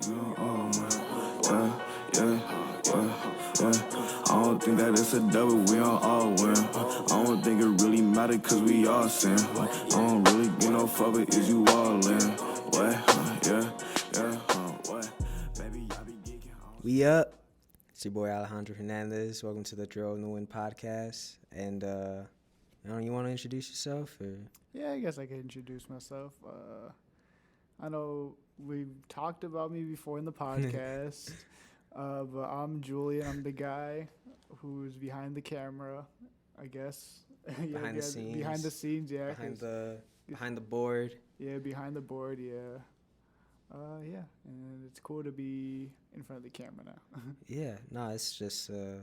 I don't think that it's a double, we don't all win. I don't think it really matter cause we all sin. I don't really get no fuck, but is you all in? What? Baby, I be geeking. We up. It's your boy Alejandro Hernandez. Welcome to the Drill in the Wind podcast. And you want to introduce yourself? Or? Yeah, I guess I could introduce myself. I know we've talked about me before in the podcast, but I'm Julian. I'm the guy who's behind the camera, I guess. Behind the scenes. Behind the scenes, yeah. Behind the board. Yeah, behind the board, yeah. Yeah, and it's cool to be in front of the camera now. Yeah, no, it's just, we're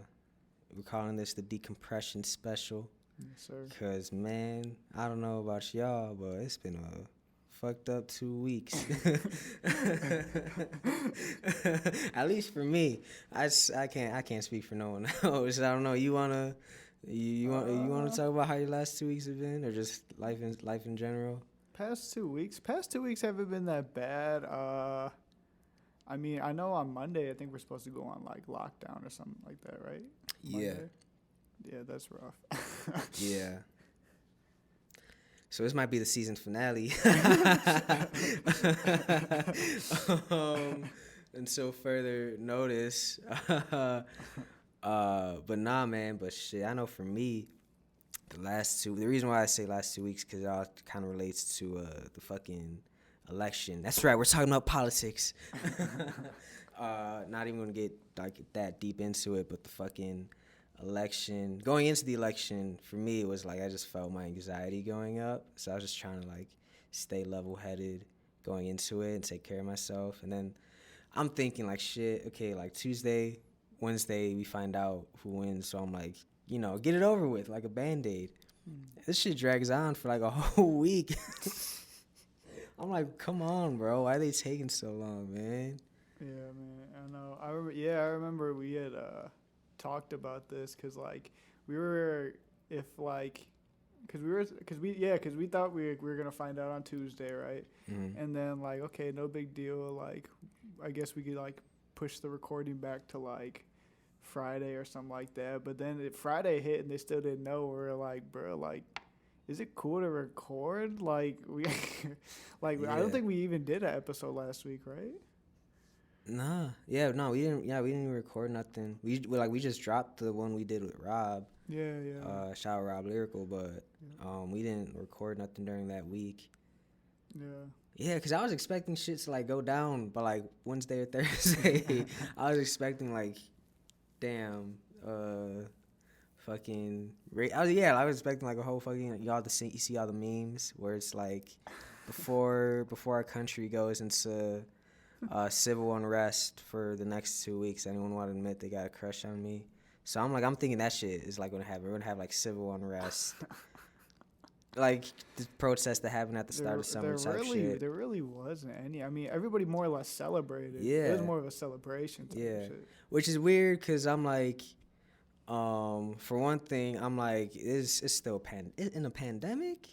calling this the decompression special. Yes, sir. Because, man, I don't know about y'all, but it's been a fucked up 2 weeks. At least for me. I can't speak for no one else. I don't know. You wanna talk about how your last 2 weeks have been, or just life in general? Past 2 weeks haven't been that bad. I mean, I know on Monday I think we're supposed to go on like lockdown or something like that, right? Monday? Yeah, that's rough. Yeah. So this might be the season finale. Until further notice. But nah, man. But shit, I know for me, the reason why I say last 2 weeks, because it all kind of relates to the fucking election. That's right, we're talking about politics. Not even gonna get like that deep into it, but the fucking election, going into the election, for me, it was like I just felt my anxiety going up. So I was just trying to like stay level-headed going into it and take care of myself. And then I'm thinking like, shit, okay, like Tuesday, Wednesday, we find out who wins. So I'm like, get it over with, like a Band-Aid. This shit drags on for like a whole week. I'm like, come on, bro. Why are they taking so long, man? Yeah, man. I know. I remember we had talked about this because like we thought we were gonna find out on Tuesday, right? Mm-hmm. And then like, okay, no big deal. Like, I guess we could like push the recording back to like Friday or something like that. But then Friday hit and they still didn't know. We were like, bro, like, is it cool to record? Like we, like yeah. I don't think we even did an episode last week, right? Nah, yeah, no, we didn't. Yeah, we didn't even record nothing. We just dropped the one we did with Rob. Yeah. Shout out Rob Lyrical, but we didn't record nothing during that week. Yeah. Yeah, because I was expecting shit to like go down by like Wednesday or Thursday. I was expecting like, damn, fucking. I was expecting like a whole fucking you see all the memes where it's like before our country goes into civil unrest for the next 2 weeks. Anyone want to admit they got a crush on me? So I'm thinking that shit is like gonna happen. We're gonna have like civil unrest, like the protests that happened at the start of summer type shit. There really wasn't any. I mean, everybody more or less celebrated. Yeah, it was more of a celebration type shit. Which is weird because I'm like, for one thing, I'm like, it's still in a pandemic.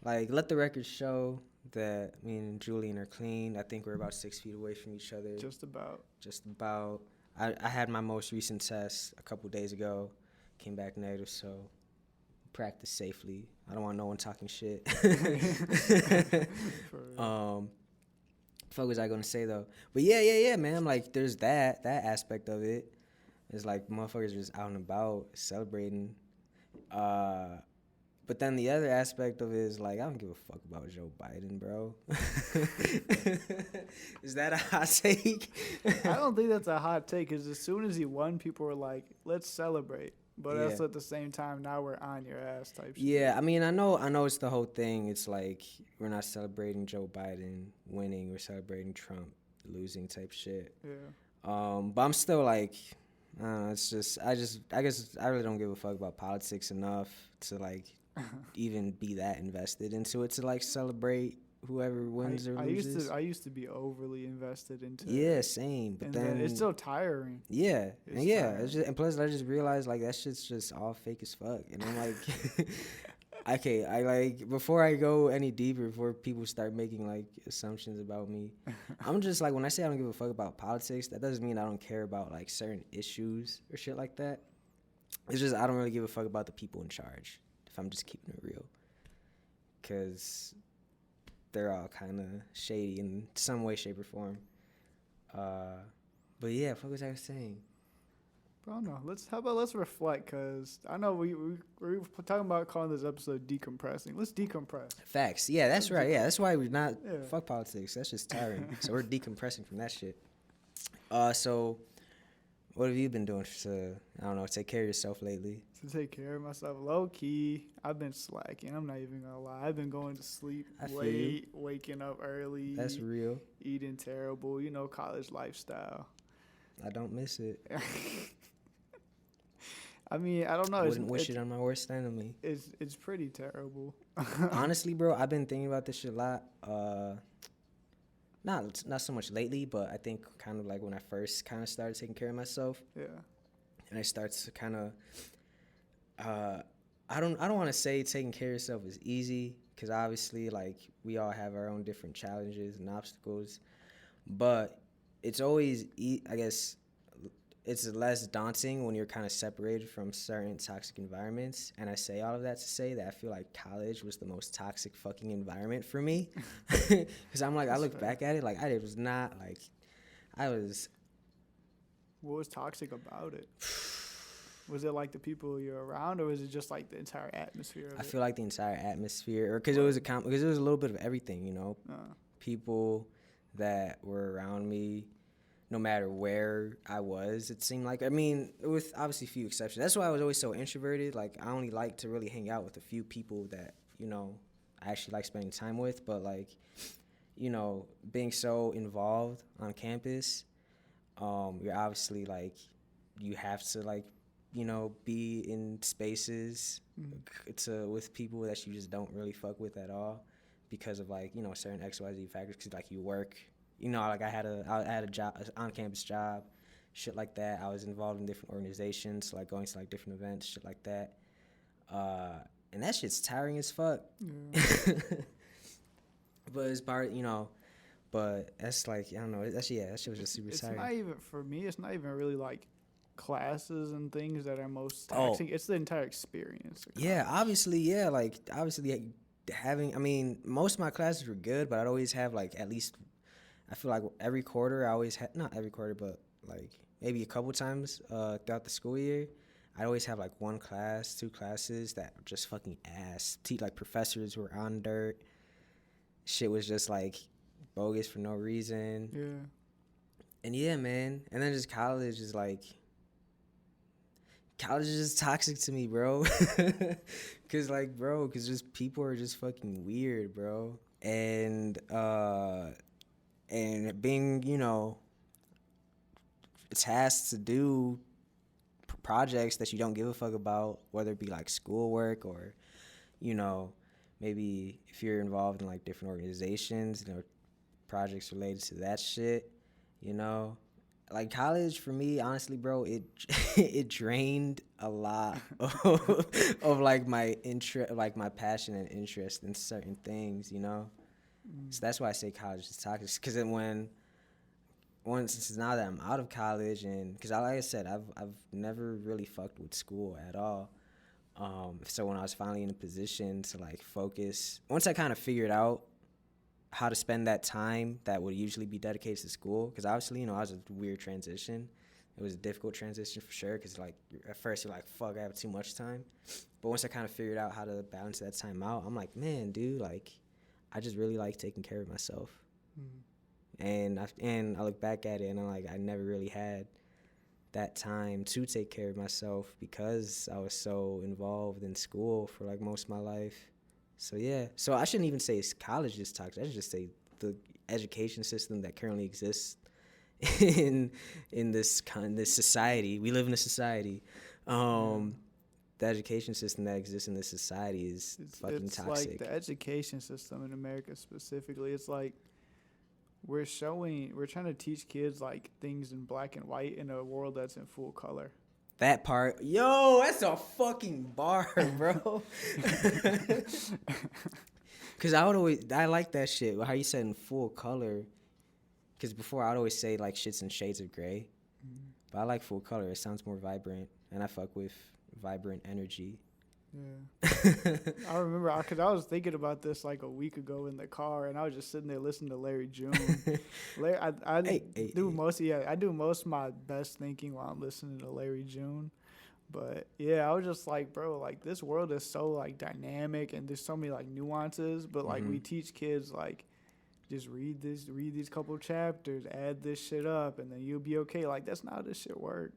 Like, let the record show that me and Julian are clean. I think we're about 6 feet away from each other. Just about. I had my most recent test a couple days ago. Came back negative, so practice safely. I don't want no one talking shit. Fuck was I gonna say though? But yeah, man. Like, there's that aspect of it. It's like motherfuckers just out and about celebrating. But then the other aspect of it is like, I don't give a fuck about Joe Biden, bro. Is that a hot take? I don't think that's a hot take, because as soon as he won, people were like, let's celebrate. But also at the same time, now we're on your ass type shit. Yeah, I mean, I know it's the whole thing. It's like, we're not celebrating Joe Biden winning. We're celebrating Trump losing type shit. Yeah. But I'm still like, I don't know, it's just, I guess I really don't give a fuck about politics enough to like even be that invested into it to like celebrate whoever wins or loses. I used to be overly invested into it. Yeah, same. But then it's still tiring. Yeah. Tiring. It's just, and plus I just realized like that shit's just all fake as fuck. And I'm like Okay, I like before I go any deeper, before people start making like assumptions about me, I'm just like when I say I don't give a fuck about politics, that doesn't mean I don't care about like certain issues or shit like that. It's just I don't really give a fuck about the people in charge. If I'm just keeping it real, because they're all kind of shady in some way, shape, or form. But yeah, what was I saying? Bro, no. Let's reflect, cause I know we were talking about calling this episode decompressing. Let's decompress. Facts. Yeah, that's right. Yeah, that's why we're not Yeah. fuck politics. That's just tiring. So we're decompressing from that shit. So what have you been doing to I don't know take care of yourself lately? To take care of myself, low key, I've been slacking. I'm not even gonna lie. I've been going to sleep I feel late, waking up early. That's real. Eating terrible. You know, college lifestyle. I don't miss it. I mean, I don't know. I wouldn't wish it on my worst enemy. It's pretty terrible. Honestly, bro, I've been thinking about this shit a lot. Not so much lately, but I think kind of like when I first kind of started taking care of myself. Yeah. And I start to kind of, I don't want to say taking care of yourself is easy, because obviously like we all have our own different challenges and obstacles, but it's always I guess it's less daunting when you're kind of separated from certain toxic environments. And I say all of that to say that I feel like college was the most toxic fucking environment for me. Because I'm like, I look back at it, like, I was not, like, I was... What was toxic about it? Was it like the people you're around, or was it just like the entire atmosphere of I it? feel like the entire atmosphere, because it was a little bit of everything, you know? People that were around me, no matter where I was, it seemed like, I mean, with obviously a few exceptions. That's why I was always so introverted. Like, I only like to really hang out with a few people that, you know, I actually like spending time with. But, like, you know, being so involved on campus, you're obviously, like, you have to, like, you know, be in spaces with people that you just don't really fuck with at all because of, like, you know, certain XYZ factors, because, like, you work. You know, like I had a job, an on-campus job, shit like that. I was involved in different organizations, like going to like different events, shit like that. And that shit's tiring as fuck. Yeah. But it's part, you know. But that's like, I don't know. That shit was just super tiring. It's not even, for me, it's not even really like classes and things that are most taxing. It's the entire experience. Yeah, obviously, yeah. Like, obviously having, I mean, most of my classes were good, but I'd always have like at least, I feel like every quarter I always had, not every quarter, but like maybe a couple times throughout the school year, I always have like one class, two classes that were just fucking ass. Like professors were on dirt. Shit was just like bogus for no reason. Yeah. And yeah, man. And then just college is just toxic to me, bro. Cause just people are just fucking weird, bro. And being, you know, tasked to do projects that you don't give a fuck about, whether it be like schoolwork or, you know, maybe if you're involved in like different organizations, you know, projects related to that shit, you know. Like college for me, honestly, bro, it drained a lot of like my interest, like my passion and interest in certain things, you know. So that's why I say college is toxic. Because once now that I'm out of college, and because like I said, I've never really fucked with school at all. So when I was finally in a position to like focus, once I kind of figured out how to spend that time that would usually be dedicated to school, because obviously, you know, I was a weird transition. It was a difficult transition for sure, because like at first you're like, fuck, I have too much time. But once I kind of figured out how to balance that time out, I'm like, man, dude, like, I just really like taking care of myself. And I look back at it and I'm like, I never really had that time to take care of myself because I was so involved in school for like most of my life. So yeah, so I shouldn't even say college is toxic. I should just say the education system that currently exists in this society. We live in a society. The education system that exists in this society is fucking toxic. Like the education system in America specifically, it's like we're trying to teach kids like things in black and white in a world that's in full color. That part, yo, that's a fucking bar, bro. Cause I like that shit. How you said in full color. Cause before I'd always say like shit's in shades of gray, but I like full color. It sounds more vibrant, and I fuck with vibrant energy. Yeah. I remember because I was thinking about this like a week ago in the car, and I was just sitting there listening to Larry June. I do most of my best thinking while I'm listening to Larry June. But yeah, I was just like, bro, like this world is so like dynamic, and there's so many like nuances. But like we teach kids like, just read these couple chapters, add this shit up, and then you'll be okay. Like that's not how this shit work.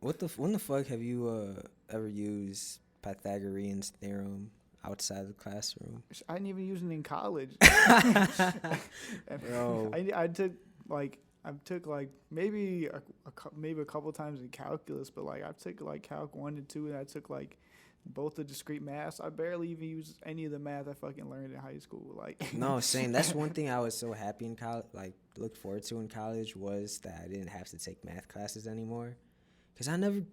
When the fuck have you ever used Pythagorean's theorem outside the classroom? I didn't even use it in college. Bro. I took maybe a couple times in calculus, but like I took like Calc 1 and 2, and I took like both the discrete maths. I barely even used any of the math I fucking learned in high school. Like no, same. That's one thing I was so happy in college, like looked forward to in college, was that I didn't have to take math classes anymore. Cause I never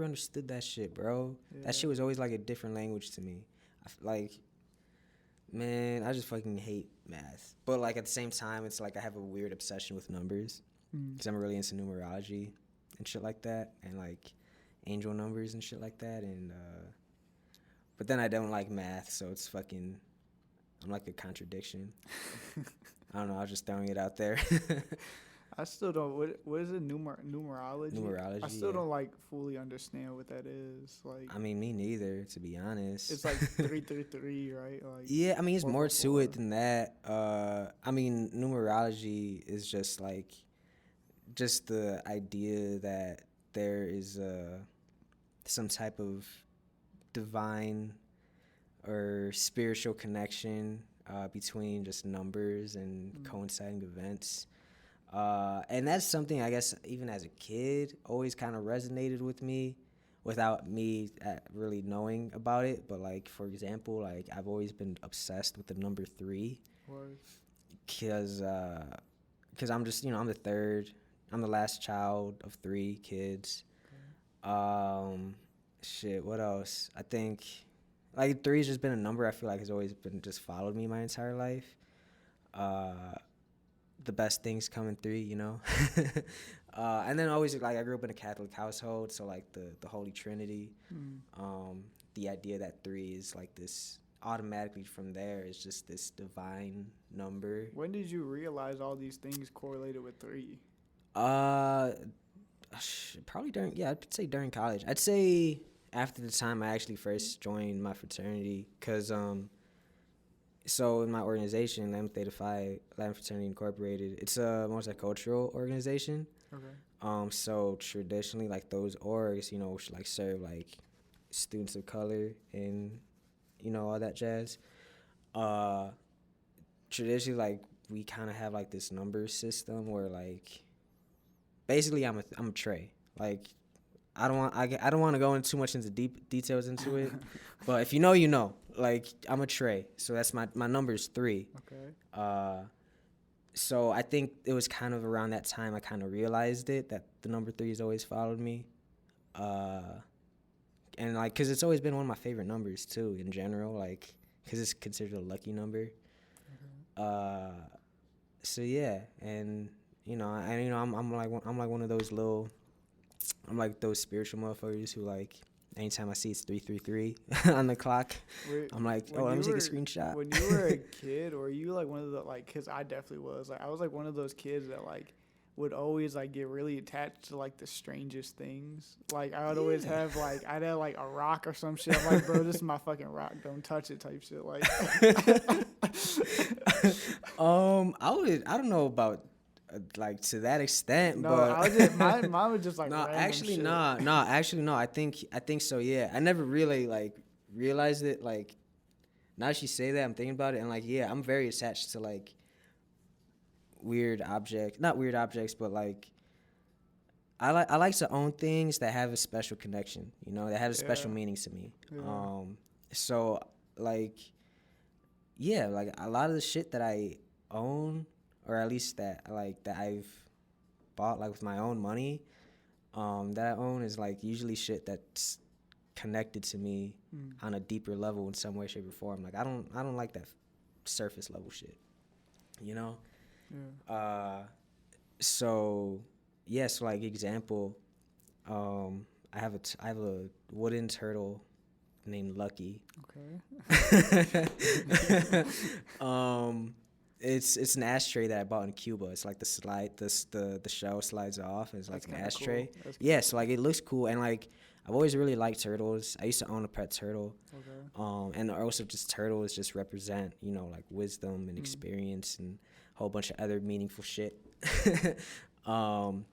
understood that shit, bro. Yeah. That shit was always like a different language to me. Man, I just fucking hate math. But like at the same time, it's like I have a weird obsession with numbers. Cause I'm really into numerology and shit like that, and like angel numbers and shit like that. And but then I don't like math, so it's fucking. I'm like a contradiction. I don't know. I was just throwing it out there. I still don't. What is it? Numerology. Numerology. I still don't like fully understand what that is. Like. I mean, me neither. To be honest. It's like 333, right? Like. Yeah, I mean, it's more to it than that. I mean, numerology is just like, just the idea that there is some type of divine or spiritual connection between just numbers and coinciding events. And that's something I guess even as a kid always kind of resonated with me without me really knowing about it. But like, for example, like I've always been obsessed with the number 3 because I'm just, I'm the third. I'm the last child of 3 kids. Shit, what else? I think like 3 has just been a number I feel like has always been just followed me my entire life. The best things come in 3, and then always like I grew up in a Catholic household, so like the Holy Trinity, the idea that 3 is like this automatically from there is just this divine number. When did you realize all these things correlated with 3? Probably I'd say during college. I'd say after the time I actually first joined my fraternity, because so in my organization, Lambda Theta Phi Latin Fraternity Incorporated, it's a multicultural organization. Okay. So traditionally, like those orgs, should like serve like students of color and all that jazz. Traditionally, like we kind of have like this number system where like basically I'm a tray. Like I don't want to go into too much into deep details into it, but if you know. Like I'm a tray, so that's my number's 3. Okay. So I think it was kind of around that time I kind of realized that the number 3 has always followed me, and like because it's always been one of my favorite numbers too in general, like because it's considered a lucky number. So yeah, and I'm like one of those I'm like those spiritual motherfuckers who like. Anytime I see it's 333 on the clock, I'm like, let me take a screenshot. When you were a kid, or you like one of the like, because I definitely was. Like, I was like one of those kids that like would always like get really attached to like the strangest things. Like I would always have like I'd have like a rock or some shit. I'm like, bro, this is my fucking rock. Don't touch it, type shit. Like, I don't know about. Like to that extent, no, but I was just mine was just like no, actually, shit. no. I think so. Yeah, I never really like realized it. Like now that you say that, I'm thinking about it, and like I'm very attached to like not weird objects, but like I like to own things that have a special connection. That have a special meaning to me. Yeah. So like like a lot of the shit that I own. Or at least that I've bought like with my own money, that I own is like usually shit that's connected to me on a deeper level in some way, shape, or form. Like I don't like that surface level shit, you know. Yeah. So yes, like example, I have a wooden turtle named Lucky. Okay. It's an ashtray that I bought in Cuba. It's like the shell slides off. And it's like That's an kinda ashtray. cool. That's Yeah, so like it looks cool, and like I've always really liked turtles. I used to own a pet turtle. Okay. And also just turtles just represent, you know, like wisdom and experience and a whole bunch of other meaningful shit. um,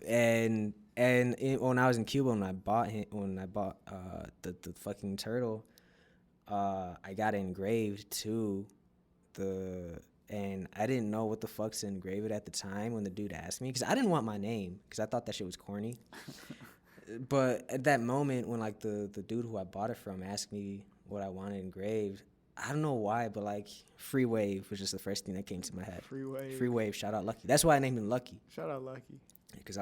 when I was in Cuba, when I bought the fucking turtle, I got it engraved too. And I didn't know what the fuck to engrave it at the time when the dude asked me, because I didn't want my name, because I thought that shit was corny. But at that moment when like the dude who I bought it from asked me what I wanted engraved, I don't know why, but like Free Wave was just the first thing that came to my head. Free Wave, shout out Lucky. That's why I named him Lucky. Shout out Lucky. Because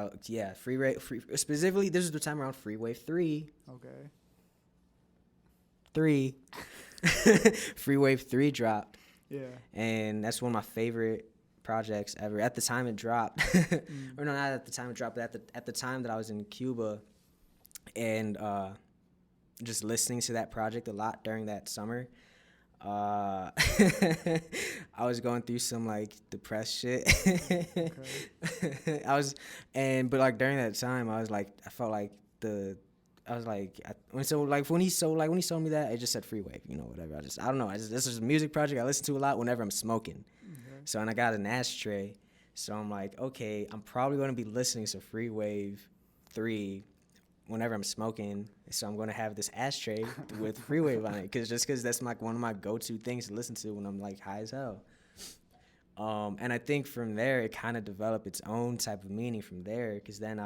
specifically this is the time around Free Wave 3. Okay. 3. Free Wave 3 dropped. Yeah. And that's one of my favorite projects ever. At the time it dropped, or no, not at the time it dropped, but at the time that I was in Cuba, and just listening to that project a lot during that summer, I was going through some like depressed shit. Okay. But like during that time, I felt like when he sold me that, it just said Free Wave, you know, whatever. I don't know. This is a music project I listen to a lot whenever I'm smoking. Okay. So, and I got an ashtray. So I'm like, okay, I'm probably going to be listening to Free Wave 3 whenever I'm smoking. So I'm going to have this ashtray with Free Wave on it, because that's like one of my go-to things to listen to when I'm like high as hell. And I think from there, it kind of developed its own type of meaning from there, because then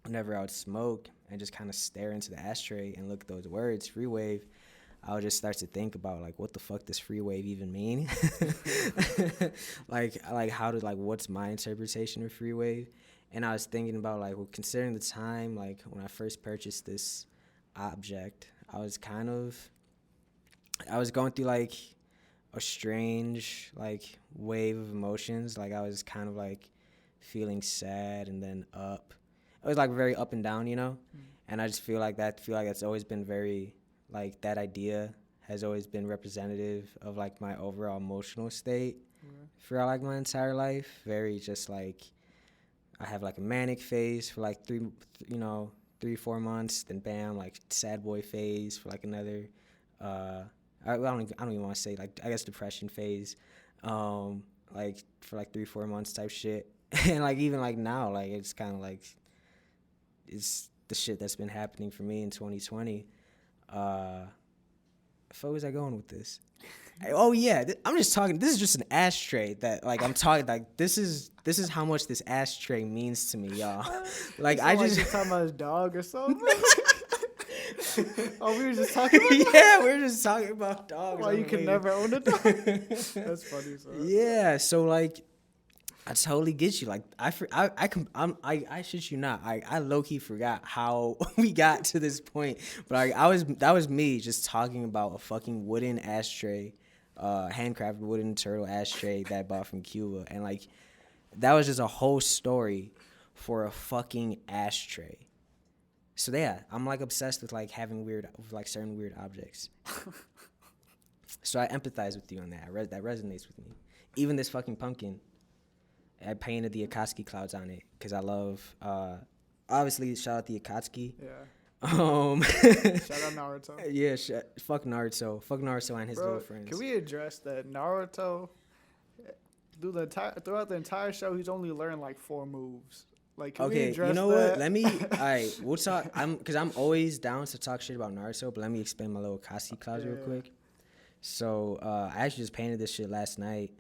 whenever I would smoke and just kind of stare into the ashtray and look at those words, Free Wave, I would just start to think about like, what the fuck does Free Wave even mean? like what's my interpretation of Free Wave? And I was thinking about like, well, considering the time, like when I first purchased this object, I was going through like a strange like wave of emotions. Like I was kind of like feeling sad and then up. It was like very up and down, you know? And I just feel like that's always been very, like that idea has always been representative of like my overall emotional state for like my entire life. Very just like, I have like a manic phase for like 3-4 months, then bam, like sad boy phase for like another, I don't even want to say, like, I guess depression phase, like for like 3-4 months type shit. And like even like now, like it's kind of like, it's the shit that's been happening for me in 2020. Where was I going with this? Oh yeah, I'm just talking. This is just an ashtray that like I'm talking like this is how much this ashtray means to me, y'all. Like I just like talking about his dog or something. Oh, we were just talking about yeah, we're just talking about dogs. Why you can never own a dog? That's funny. So. Yeah, so like I totally get you. Like I shit you not. I low key forgot how we got to this point. But like that was me just talking about a fucking wooden ashtray, handcrafted wooden turtle ashtray that I bought from Cuba, and like that was just a whole story for a fucking ashtray. So yeah, I'm like obsessed with like having certain weird objects. So I empathize with you on that. That resonates with me. Even this fucking pumpkin. I painted the Akatsuki clouds on it because I love, obviously, shout out the Akatsuki. Yeah. Shout out Naruto. Yeah, fuck Naruto. Fuck Naruto and his little friends. Can we address that Naruto, throughout the entire show, he's only learned like 4 moves. Like, can we address you know that? what? Let me, alright, we'll talk, because I'm always down to talk shit about Naruto, but let me explain my little Akatsuki clouds real quick. So, I actually just painted this shit last night,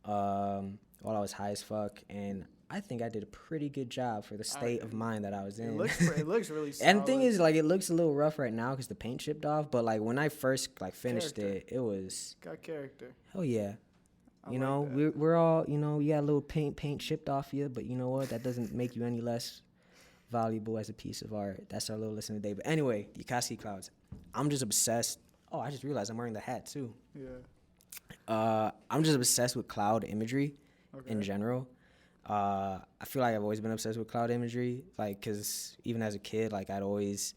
while I was high as fuck, and I think I did a pretty good job for the state of mind that I was in. It looks really solid. And the thing is, like, it looks a little rough right now because the paint chipped off, but, like, when I first, like, finished it was... Got character. Oh, yeah. I you know, like we're all, you know, you got a little paint chipped off you, but you know what? That doesn't make you any less valuable as a piece of art. That's our little lesson today. But anyway, the Akatsuki clouds. I'm just obsessed. Oh, I just realized I'm wearing the hat too. Yeah. I'm just obsessed with cloud imagery Okay. in general. I feel like I've always been obsessed with cloud imagery, like, cause even as a kid, like I'd always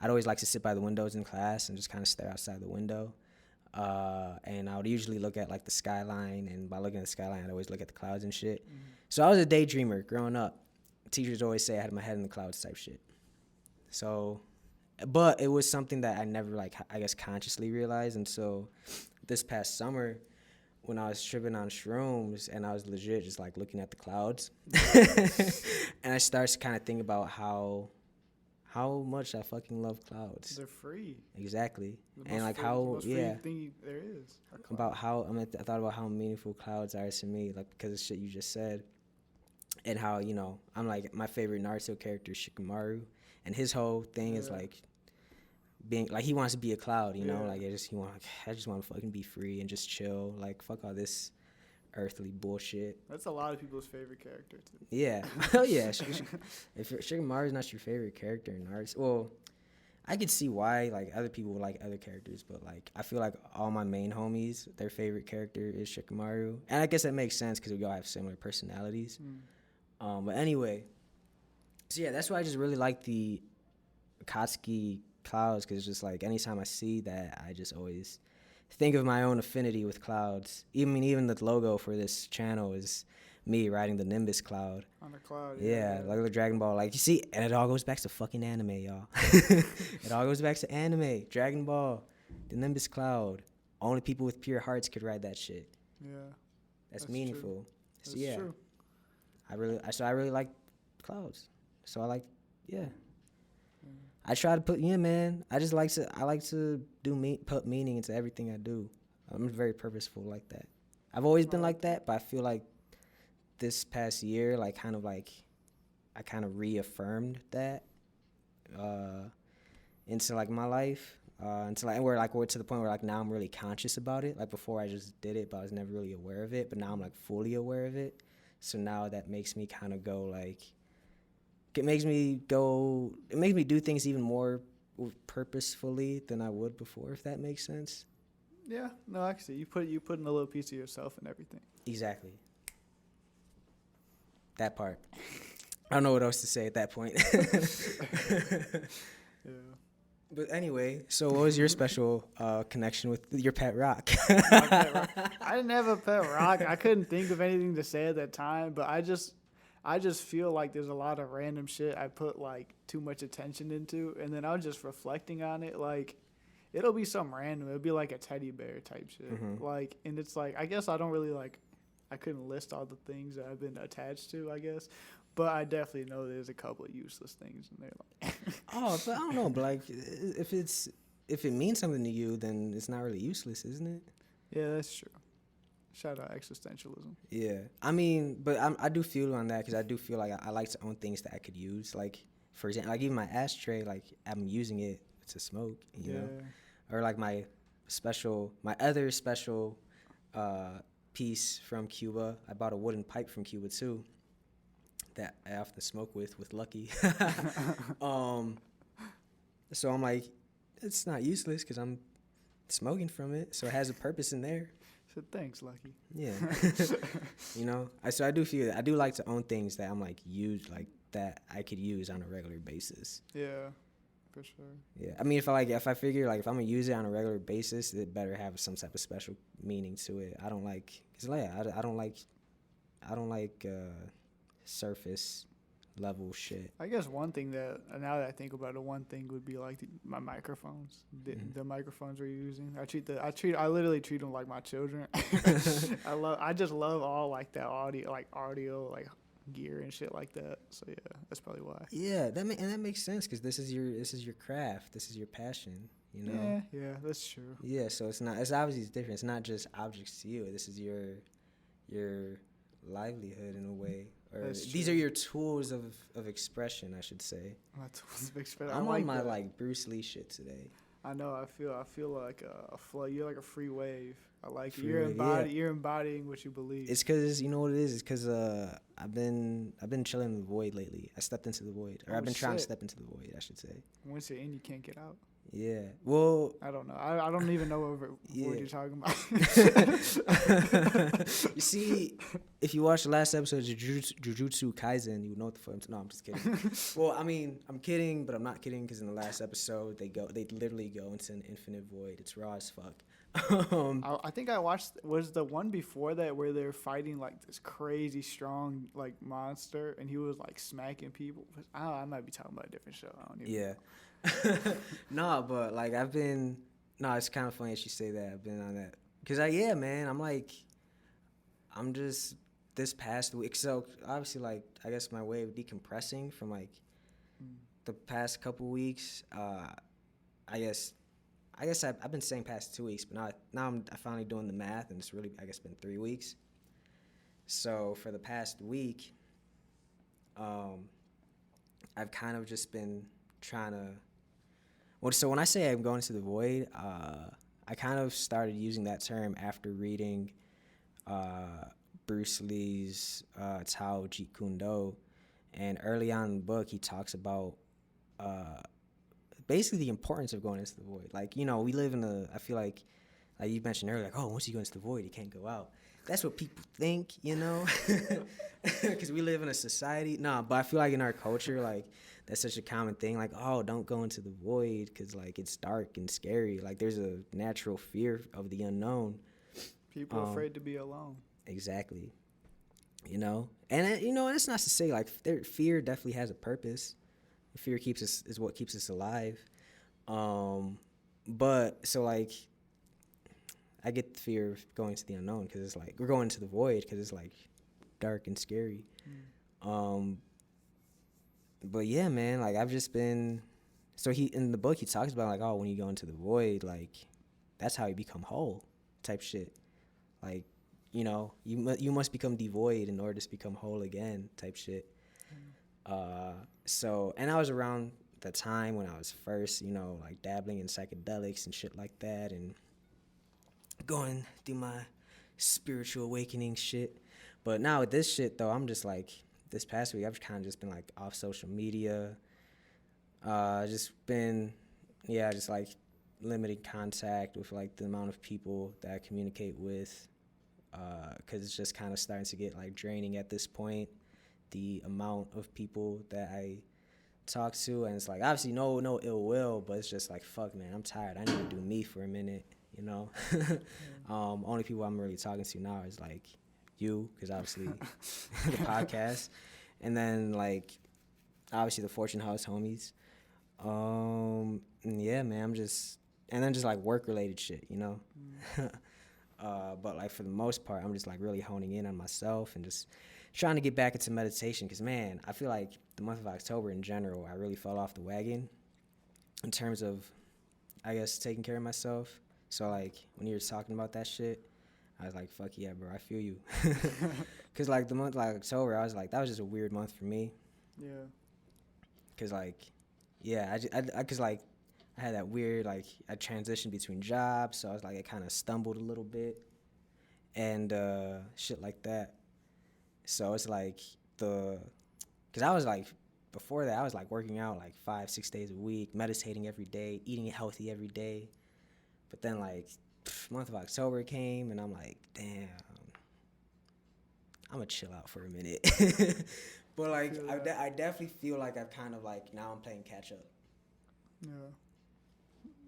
like to sit by the windows in class and just kind of stare outside the window. And I would usually look at like the skyline, and by looking at the skyline, I'd always look at the clouds and shit. Mm-hmm. So I was a daydreamer growing up. Teachers always say I had my head in the clouds type shit. So, but it was something that I never, like, I guess, consciously realized until this past summer when I was tripping on shrooms and I was legit just like looking at the clouds. And I started to kind of think about how much I fucking love clouds. They're free. Exactly. The And most like free, how, most free yeah. thing there is. are clouds. About how, I thought about how meaningful clouds are to me, like, because of shit you just said. And how, you know, I'm like, my favorite Naruto character is Shikamaru. And his whole thing is like, being like, he wants to be a cloud, you know, like I just want to fucking be free and just chill, like fuck all this earthly bullshit. That's a lot of people's favorite character too. Yeah. Oh yeah. If Shikamaru is not your favorite character in Naruto, well, I could see why like other people would like other characters, but like I feel like all my main homies, their favorite character is Shikamaru, and I guess that makes sense because we all have similar personalities. But anyway, so yeah, that's why I just really like the Akatsuki clouds, because it's just like anytime I see that, I just always think of my own affinity with clouds. Even the logo for this channel is me riding the Nimbus cloud. On a cloud. Yeah, like the Dragon Ball. Like, you see, and it all goes back to fucking anime, y'all. It all goes back to anime. Dragon Ball, the Nimbus cloud. Only people with pure hearts could ride that shit. Yeah. That's True. meaningful. So That's yeah, true. I really like clouds. So I like, yeah. I try to put, yeah, man. I like to put meaning into everything I do. I'm very purposeful like that. I've always been like that, but I feel like this past year, like, I kind of reaffirmed that into like my life, until we're to the point where like now I'm really conscious about it. Like before I just did it, but I was never really aware of it. But now I'm like fully aware of it. So now that makes me kind of go like, it makes me do things even more purposefully than I would before, if that makes sense. Yeah. No, actually, you put in a little piece of yourself and everything. Exactly. That part. I don't know what else to say at that point. Yeah. But anyway, so what was your special connection with your pet rock? I didn't have a pet rock. I couldn't think of anything to say at that time, but I just feel like there's a lot of random shit I put like too much attention into, and then I was just reflecting on it. Like, it'll be some random. It'll be like a teddy bear type shit. Like, and it's like, I guess I don't really like, I couldn't list all the things that I've been attached to, I guess, but I definitely know there's a couple of useless things in there. Like, Oh, but I don't know. But like, if it means something to you, then it's not really useless, isn't it? yeah, that's true. Shout out existentialism. Yeah, I mean, but I do feel on that, because I do feel like I like to own things that I could use. Like, for example, like even my ashtray, like I'm using it to smoke, you know, or like my other special piece from Cuba. I bought a wooden pipe from Cuba too, that I often smoke with Lucky. So I'm like, it's not useless because I'm smoking from it, so it has a purpose in there. So thanks, Lucky. Yeah. You know, so I do feel that I do like to own things that I'm like that I could use on a regular basis. Yeah, for sure. Yeah, I mean, if I figure like if I'm gonna use it on a regular basis, it better have some type of special meaning to it. I don't like, cause like I don't like surface level shit. I guess one thing that, now that I think about it, one thing would be like my microphones. The microphones we're using. I literally treat them like my children. I just love all like that audio like gear and shit like that. So yeah, that's probably why. Yeah, that makes sense, because this is your craft, this is your passion. You know. Yeah, that's true. Yeah, so it's obviously different. It's not just objects to you. This is your livelihood in a way. Or these are your tools of expression, I should say. My tools of expression. I'm like on my that. like Bruce Lee shit today. I know. I feel like a flow. You're like a free wave. I like it. Free wave, yeah. You're embodying what you believe. It's because you know what it is. It's because I've been chilling in the void lately. I stepped into the void, or I've been trying to step into the void, I should say. Once you're in, you can't get out. Yeah. Well, I don't know. I don't even know what you're talking about. You see, if you watch the last episode of Jujutsu Kaisen, you would know what the fuck. No, I'm just kidding. Well, I mean, I'm kidding, but I'm not kidding because in the last episode they literally go into an infinite void. It's raw as fuck. I think I watched was the one before that where they're fighting like this crazy strong like monster and he was like smacking people. I might be talking about a different show. I don't even know. No, but like it's kind of funny that you say that. I've been on that because I'm just this past week. So obviously, like I guess my way of decompressing from like the past couple weeks. I guess I've been saying past 2 weeks, but now I'm finally doing the math, and it's really I guess been 3 weeks. So for the past week, I've kind of just been trying to. Well, so when I say I'm going into the void, I kind of started using that term after reading Bruce Lee's Tao Jeet Kune Do, and early on in the book he talks about basically the importance of going into the void. Like, you know, we live in I feel like you mentioned earlier, like, oh, once you go into the void, you can't go out. That's what people think, you know, because we live in a society. Nah, but I feel like in our culture, like, that's such a common thing. Like, oh, don't go into the void because, like, it's dark and scary. Like, there's a natural fear of the unknown. People are afraid to be alone. Exactly. You know? And, you know, it's not to say, like, fear definitely has a purpose. Fear is what keeps us alive. But, so, like, I get the fear of going to the unknown because it's, like, we're going to the void because it's, like, dark and scary. But yeah, man, like I've just been. So in the book he talks about like, oh, when you go into the void, like that's how you become whole, type shit. Like, you know, you must become devoid in order to become whole again, type shit. So and I was around the time when I was first, you know, like dabbling in psychedelics and shit like that, and going through my spiritual awakening shit. But now with this shit though, I'm just like. This past week, I've kind of just been like off social media. Just like limiting contact with like the amount of people that I communicate with, because it's just kind of starting to get like draining at this point. The amount of people that I talk to, and it's like obviously no ill will, but it's just like fuck, man, I'm tired. I need to do me for a minute, you know. Only people I'm really talking to now is like. You, because obviously the podcast, and then like obviously the Fortune House homies. Yeah, man, and then just like work related shit, you know. But like for the most part, I'm just like really honing in on myself and just trying to get back into meditation. Because man, I feel like the month of October in general, I really fell off the wagon in terms of, I guess, taking care of myself. So like when you were talking about that shit. I was like, fuck yeah, bro, I feel you. Because, like, the month, like, October, I was like, that was just a weird month for me. Yeah. Because, like, yeah, because, like, I had that weird, like, I transitioned between jobs, so I was like, I kind of stumbled a little bit and shit like that. So it's like because I was like, before that, I was like working out like 5-6 days a week, meditating every day, eating healthy every day. But then, like, month of October came, and I'm like, damn, I'm gonna chill out for a minute. But like, I definitely feel like I've kind of like now I'm playing catch up. Yeah.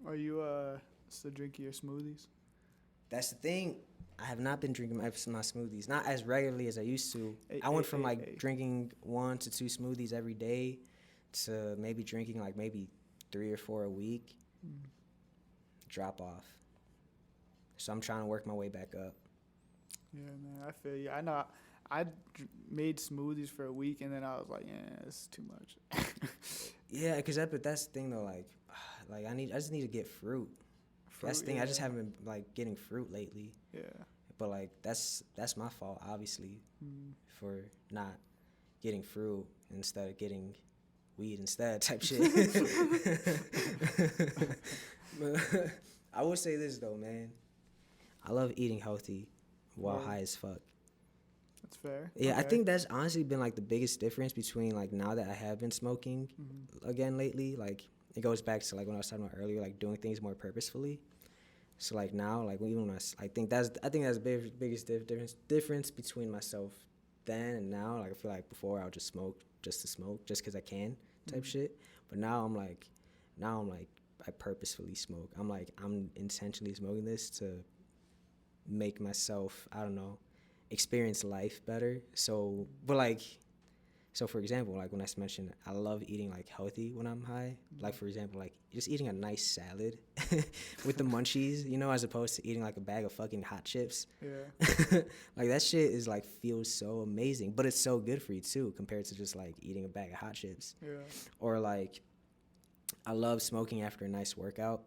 Are you still drinking your smoothies? That's the thing. I have not been drinking my smoothies, not as regularly as I used to. I went from drinking 1 to 2 smoothies every day to maybe drinking like maybe 3 or 4 a week. Drop off. So I'm trying to work my way back up. Yeah, man, I feel you. I know I made smoothies for a week, and then I was like, yeah, this is too much. Yeah, because that's the thing, though. Like I just need to get fruit. That's the thing. Yeah. I just haven't been, like, getting fruit lately. Yeah. But, like, that's my fault, obviously, for not getting fruit instead of getting weed instead type shit. I would say this though, man. I love eating healthy while Word. high as fuck. That's fair. Yeah, I Okay. think that's honestly been like the biggest difference between like now that I have been smoking Mm-hmm. again lately. Like it goes back to like when I was talking about earlier, like doing things more purposefully. So like now, like even when I think that's the biggest difference between myself then and now. Like I feel like before I would just smoke just to smoke, just because I can type shit. But now I'm like I purposefully smoke. I'm intentionally smoking this to make myself, I don't know, experience life better. So, but like, so for example, like when I mentioned, I love eating like healthy when I'm high. Like for example, like just eating a nice salad with the munchies, you know, as opposed to eating like a bag of fucking hot chips. Yeah. Like that shit is like feels so amazing, but it's so good for you too compared to just like eating a bag of hot chips. Yeah. Or like, I love smoking after a nice workout.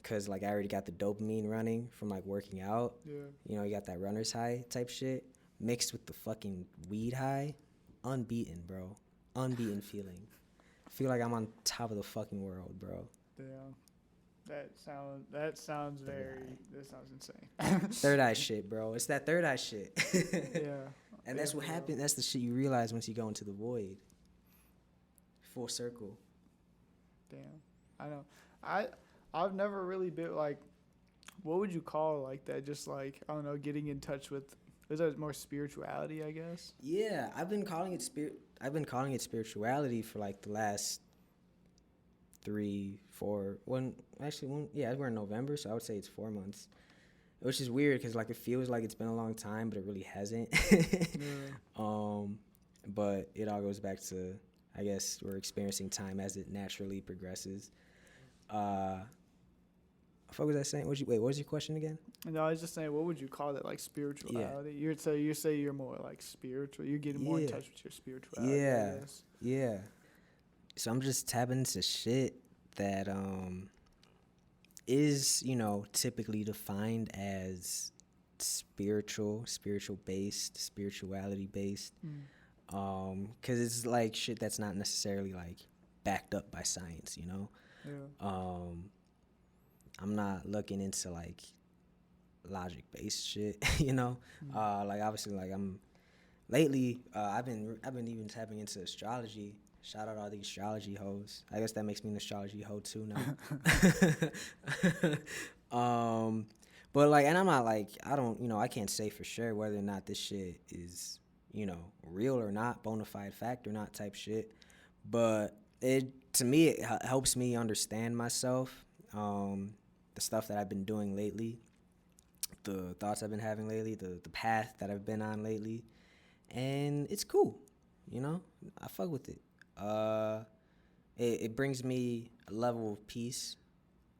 Cause like I already got the dopamine running from like working out. Yeah. You know, you got that runner's high type shit mixed with the fucking weed high. Unbeaten, bro. Unbeaten feeling. I feel like I'm on top of the fucking world, bro. Damn. That sounds insane. Third eye shit, bro. It's that third eye shit. Yeah. And that's what happened. That's the shit you realize once you go into the void. Full circle. Damn. I know. I've never really been like, what would you call like that? Just like, I don't know, getting in touch with, is that more spirituality, I guess? Yeah, I've been calling it spirituality for like the last 3, 4, yeah, we're in November, so I would say it's 4 months. Which is weird because like it feels like it's been a long time, but it really hasn't. Yeah. But it all goes back to, I guess, we're experiencing time as it naturally progresses. What was I saying? What was your question again? No, I was just saying, what would you call that? Like spirituality? Yeah. You say you're more like spiritual. You're getting more in touch with your spirituality. Yeah. I guess. Yeah. So I'm just tapping into shit that is, you know, typically defined as spirituality based. Cause it's like shit that's not necessarily like backed up by science, you know. Yeah. I'm not looking into like logic based shit, you know. Like obviously, like I'm lately. I've been even tapping into astrology. Shout out all these astrology hoes. I guess that makes me an astrology hoe too now. But like, and I'm not like, I don't, you know, I can't say for sure whether or not this shit is, you know, real or not, bona fide fact or not type shit. But to me, it helps me understand myself. The stuff that I've been doing lately, the thoughts I've been having lately, the path that I've been on lately, and it's cool, you know. I fuck with it. It brings me a level of peace,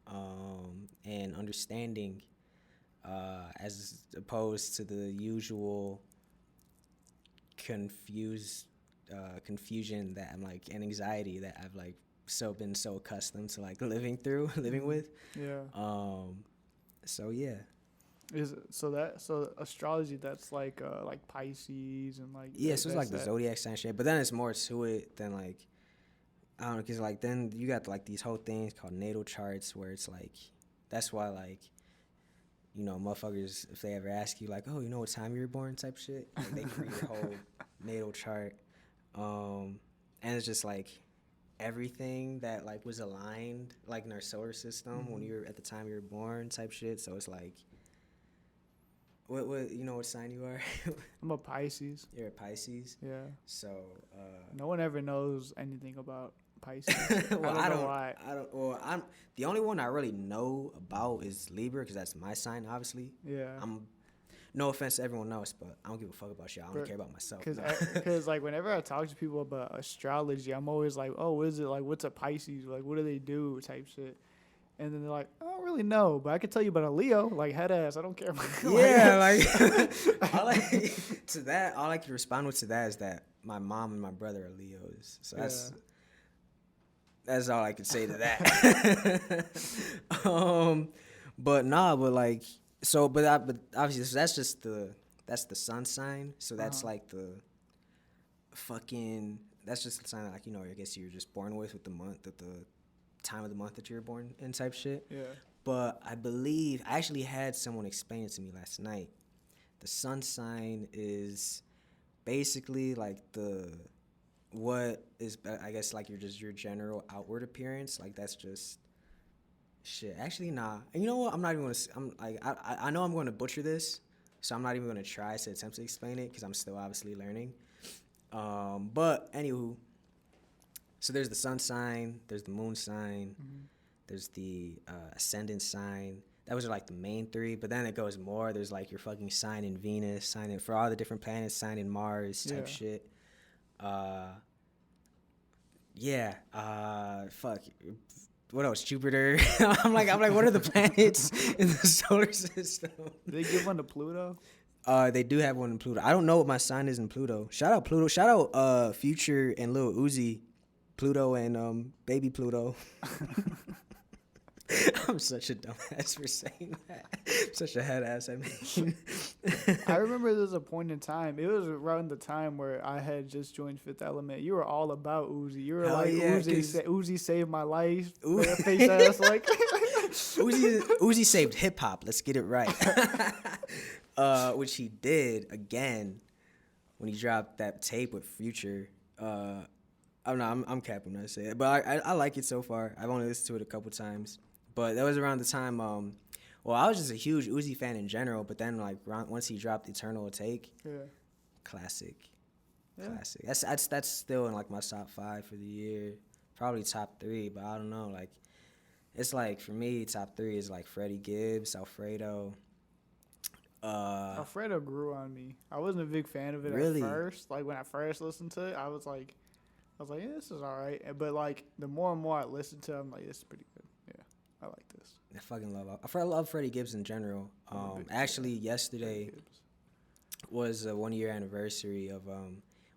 and understanding, as opposed to the usual confusion that I'm like, and anxiety that I've like been so accustomed to like living with. Yeah. So yeah. So astrology, that's like Pisces and like Yeah, so it's like the zodiac sign shit, but then it's more to it than like, I don't know, because like then you got like these whole things called natal charts where it's like, that's why like, you know, motherfuckers, if they ever ask you like, oh, you know what time you were born type shit, like they create a whole natal chart, and it's just like everything that like was aligned like in our solar system when you were at the time you were born type shit. So it's like, what you know what sign you are? I'm a Pisces. You're a Pisces. Yeah. So no one ever knows anything about Pisces. Well, I don't know why. Well, I'm the only one I really know about is Libra because that's my sign, obviously. Yeah. No offense to everyone else, but I don't give a fuck about y'all. I don't care about myself. Because like whenever I talk to people about astrology, I'm always like, oh, what is it like? What's a Pisces? Like, what do they do? Type shit. And then they're like, I don't really know, but I can tell you about a Leo, like head ass. I don't care. Yeah, like all I can respond with to that is that my mom and my brother are Leos. So that's all I can say to that. But like. So, but obviously, so that's the sun sign. So that's like the fucking, that's just the sign that, like, you know, I guess you're just born with the month, the time of the month that you were born in type shit. Yeah. But I actually had someone explain it to me last night. The sun sign is basically like what is, I guess, like your general outward appearance. Like that's just shit. Actually, nah. And you know what? I'm not even gonna. I'm like I know I'm going to butcher this, so I'm not even gonna try to attempt to explain it because I'm still obviously learning. But anywho, so there's the sun sign, there's the moon sign, there's the ascendant sign. Those are like the main three, but then it goes more. There's like your fucking sign in Venus, sign in for all the different planets, sign in Mars type shit. Fuck. What else? Jupiter. I'm like, what are the planets in the solar system? Did they give one to Pluto? They do have one in Pluto. I don't know what my sign is in Pluto. Shout out Pluto. Shout out Future and Lil Uzi, Pluto and baby Pluto. I'm such a dumbass for saying that. I'm such a head ass. I mean, I remember there was a point in time. It was around the time where I had just joined Fifth Element. You were all about Uzi. You were Hell like, yeah, Uzi saved my life. Uzi- Face ass like. Uzi saved hip hop. Let's get it right. Which he did again when he dropped that tape with Future. I'm capping when I say it, but I like it so far. I've only listened to it a couple times. But that was around the time, well, I was just a huge Uzi fan in general, but then, like, once he dropped Eternal Take, classic. Yeah. Classic. That's still in, like, my top 5 for the year. Probably top 3, but I don't know. Like, it's, like, for me, top 3 is, like, Freddie Gibbs, Alfredo. Alfredo grew on me. I wasn't a big fan of it Really? at first. Like, when I first listened to it, I was like, yeah, this is all right. But, like, the more and more I listened to it, I'm like, this is pretty good. Yeah, I like this. I love Freddie Gibbs in general. Actually, yesterday was a 1-year anniversary of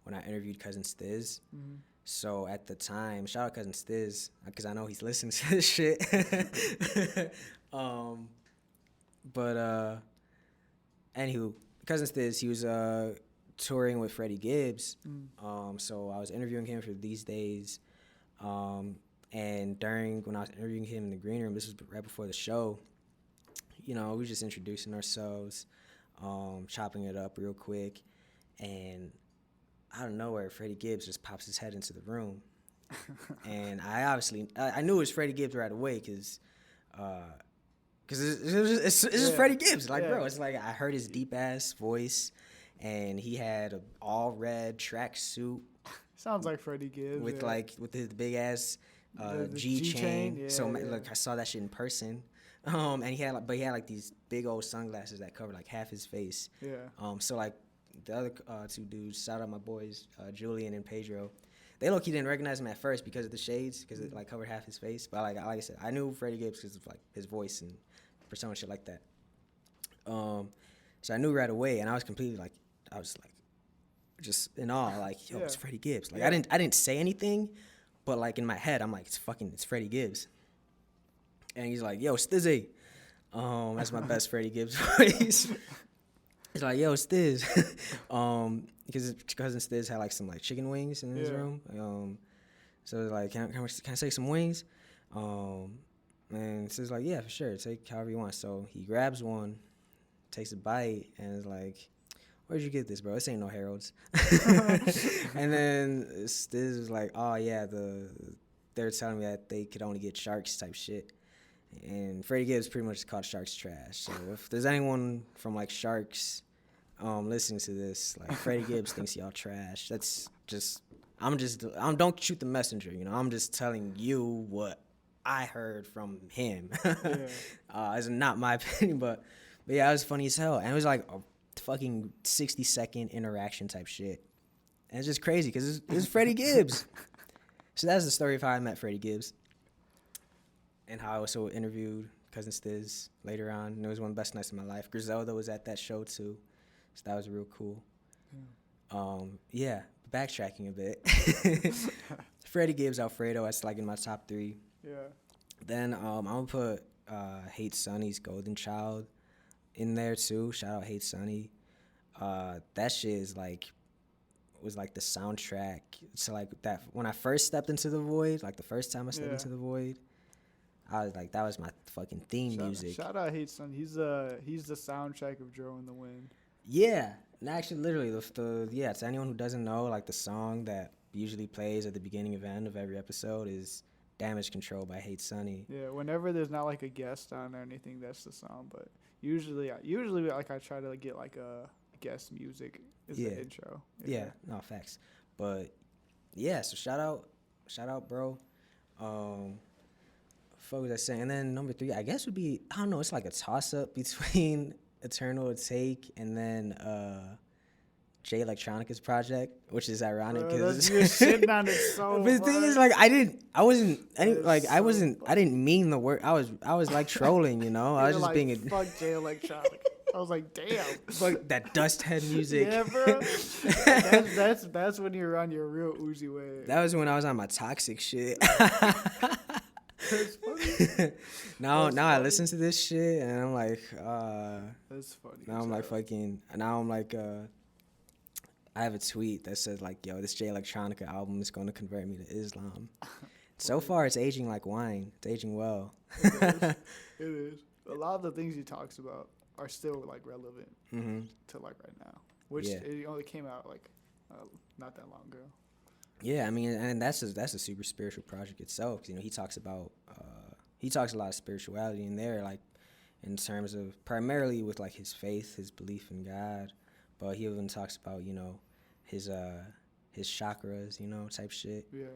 when I interviewed Cousin Stiz. Mm-hmm. So at the time, shout out Cousin Stiz, because I know he's listening to this shit. Anywho, Cousin Stiz, he was touring with Freddie Gibbs. So I was interviewing him for These Days. And when I was interviewing him in the green room, this was right before the show, you know, we were just introducing ourselves, chopping it up real quick. And out of nowhere, Freddie Gibbs just pops his head into the room. And I knew it was Freddie Gibbs right away because it's just Freddie Gibbs. Like, bro, it's like I heard his deep-ass voice, and he had an all-red tracksuit. Sounds like Freddie Gibbs. With his big-ass... the G chain. Look, I saw that shit in person. And he had like these big old sunglasses that covered like half his face. Yeah. So like the other two dudes, shout out my boys, Julian and Pedro. They low-key didn't recognize him at first because of the shades, because it like covered half his face. But like I said, I knew Freddie Gibbs because of like his voice and persona, shit like that. So I knew right away, and I was just in awe, like, yo, it's Freddie Gibbs. Like I didn't say anything. But, like, in my head, I'm like, it's Freddie Gibbs. And he's like, yo, Stizzy. That's my best Freddie Gibbs voice. He's like, yo, Stiz. Because his cousin Stiz had, like, some, like, chicken wings in his room. So, like, can I say some wings? And Stiz like, yeah, for sure. Take however you want. So, he grabs one, takes a bite, and is like... Where'd you get this, bro? This ain't no Harold's. And then Stiz was like, oh, yeah, they're telling me that they could only get Sharks type shit. And Freddie Gibbs pretty much called Sharks trash. So if there's anyone from, like, Sharks listening to this, like, Freddie Gibbs thinks y'all trash. That's just, don't shoot the messenger, you know? I'm just telling you what I heard from him. It's not my opinion, but yeah, it was funny as hell. And it was like fucking 60-second interaction type shit. And it's just crazy because it's Freddie Gibbs. So that's the story of how I met Freddie Gibbs. And how I also interviewed Cousin Stiz later on. And it was one of the best nights of my life. Griselda was at that show too. So that was real cool. Backtracking a bit. Freddie Gibbs, Alfredo, that's like in my top 3. Yeah. Then I'm going to put Hate Sonny's Golden Child in there too. Shout out Hate Sonny. That shit was like the soundtrack to like that when I first stepped into the void, like the first time I stepped into the void. I was like, that was my fucking theme music. Shout out Hate Son. He's the soundtrack of Joe in the Wind. Yeah, and actually, literally, to anyone who doesn't know, like the song that usually plays at the beginning and end of every episode is "Damage Control" by Hate Sunny. Yeah, whenever there's not like a guest on or anything, that's the song. But usually like I try to get like a guest music as the intro. Yeah, no facts. But yeah, so shout out, bro. Fuck was I saying? And then number 3, I guess would be, I don't know, it's like a toss up between Eternal Take and then Jay Electronica's project, which is ironic because you're shitting on it so. But the thing is, like, I didn't mean the word. I was like trolling, you know. I was just like, being fuck Jay Electronica. I was like, damn. Fuck that dust head music. Yeah, bro. that's when you're on your real Uzi way. That was when I was on my toxic shit. That's funny. now funny. I listen to this shit and I'm like, that's funny. Now I'm like fucking. Now I'm like, I have a tweet that says like, yo, this Jay Electronica album is going to convert me to Islam. So far, it's aging like wine. It's aging well. It is. A lot of the things he talks about are still like relevant to like right now, which it only came out like not that long ago. Yeah, I mean, and that's a super spiritual project itself. You know, he talks a lot of spirituality in there, like in terms of primarily with like his faith, his belief in God, but he even talks about, you know, his chakras, you know, type shit. Yeah.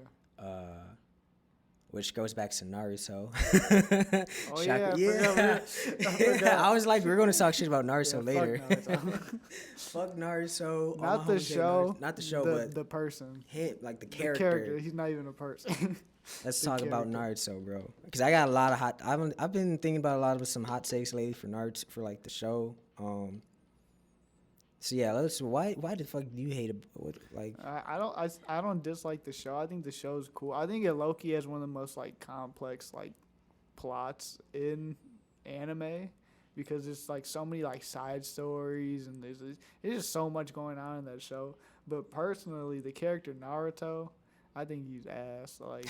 Which goes back to Naruto. Oh yeah. I was like, we're gonna talk shit about Naruto later. Fuck Naruto. Not the show. Not the show, but the person. Him, like the character. The character. He's not even a person. Let's talk about Naruto, bro. Because I got a lot of I've been thinking about a lot of some hot takes lately for Naruto, for like the show. So yeah, why the fuck do you hate it? Like I don't dislike the show. I think the show's cool. I think it low-key has one of the most like complex like plots in anime because it's like so many like side stories and there's just so much going on in that show. But personally, the character Naruto, I think he's ass. Like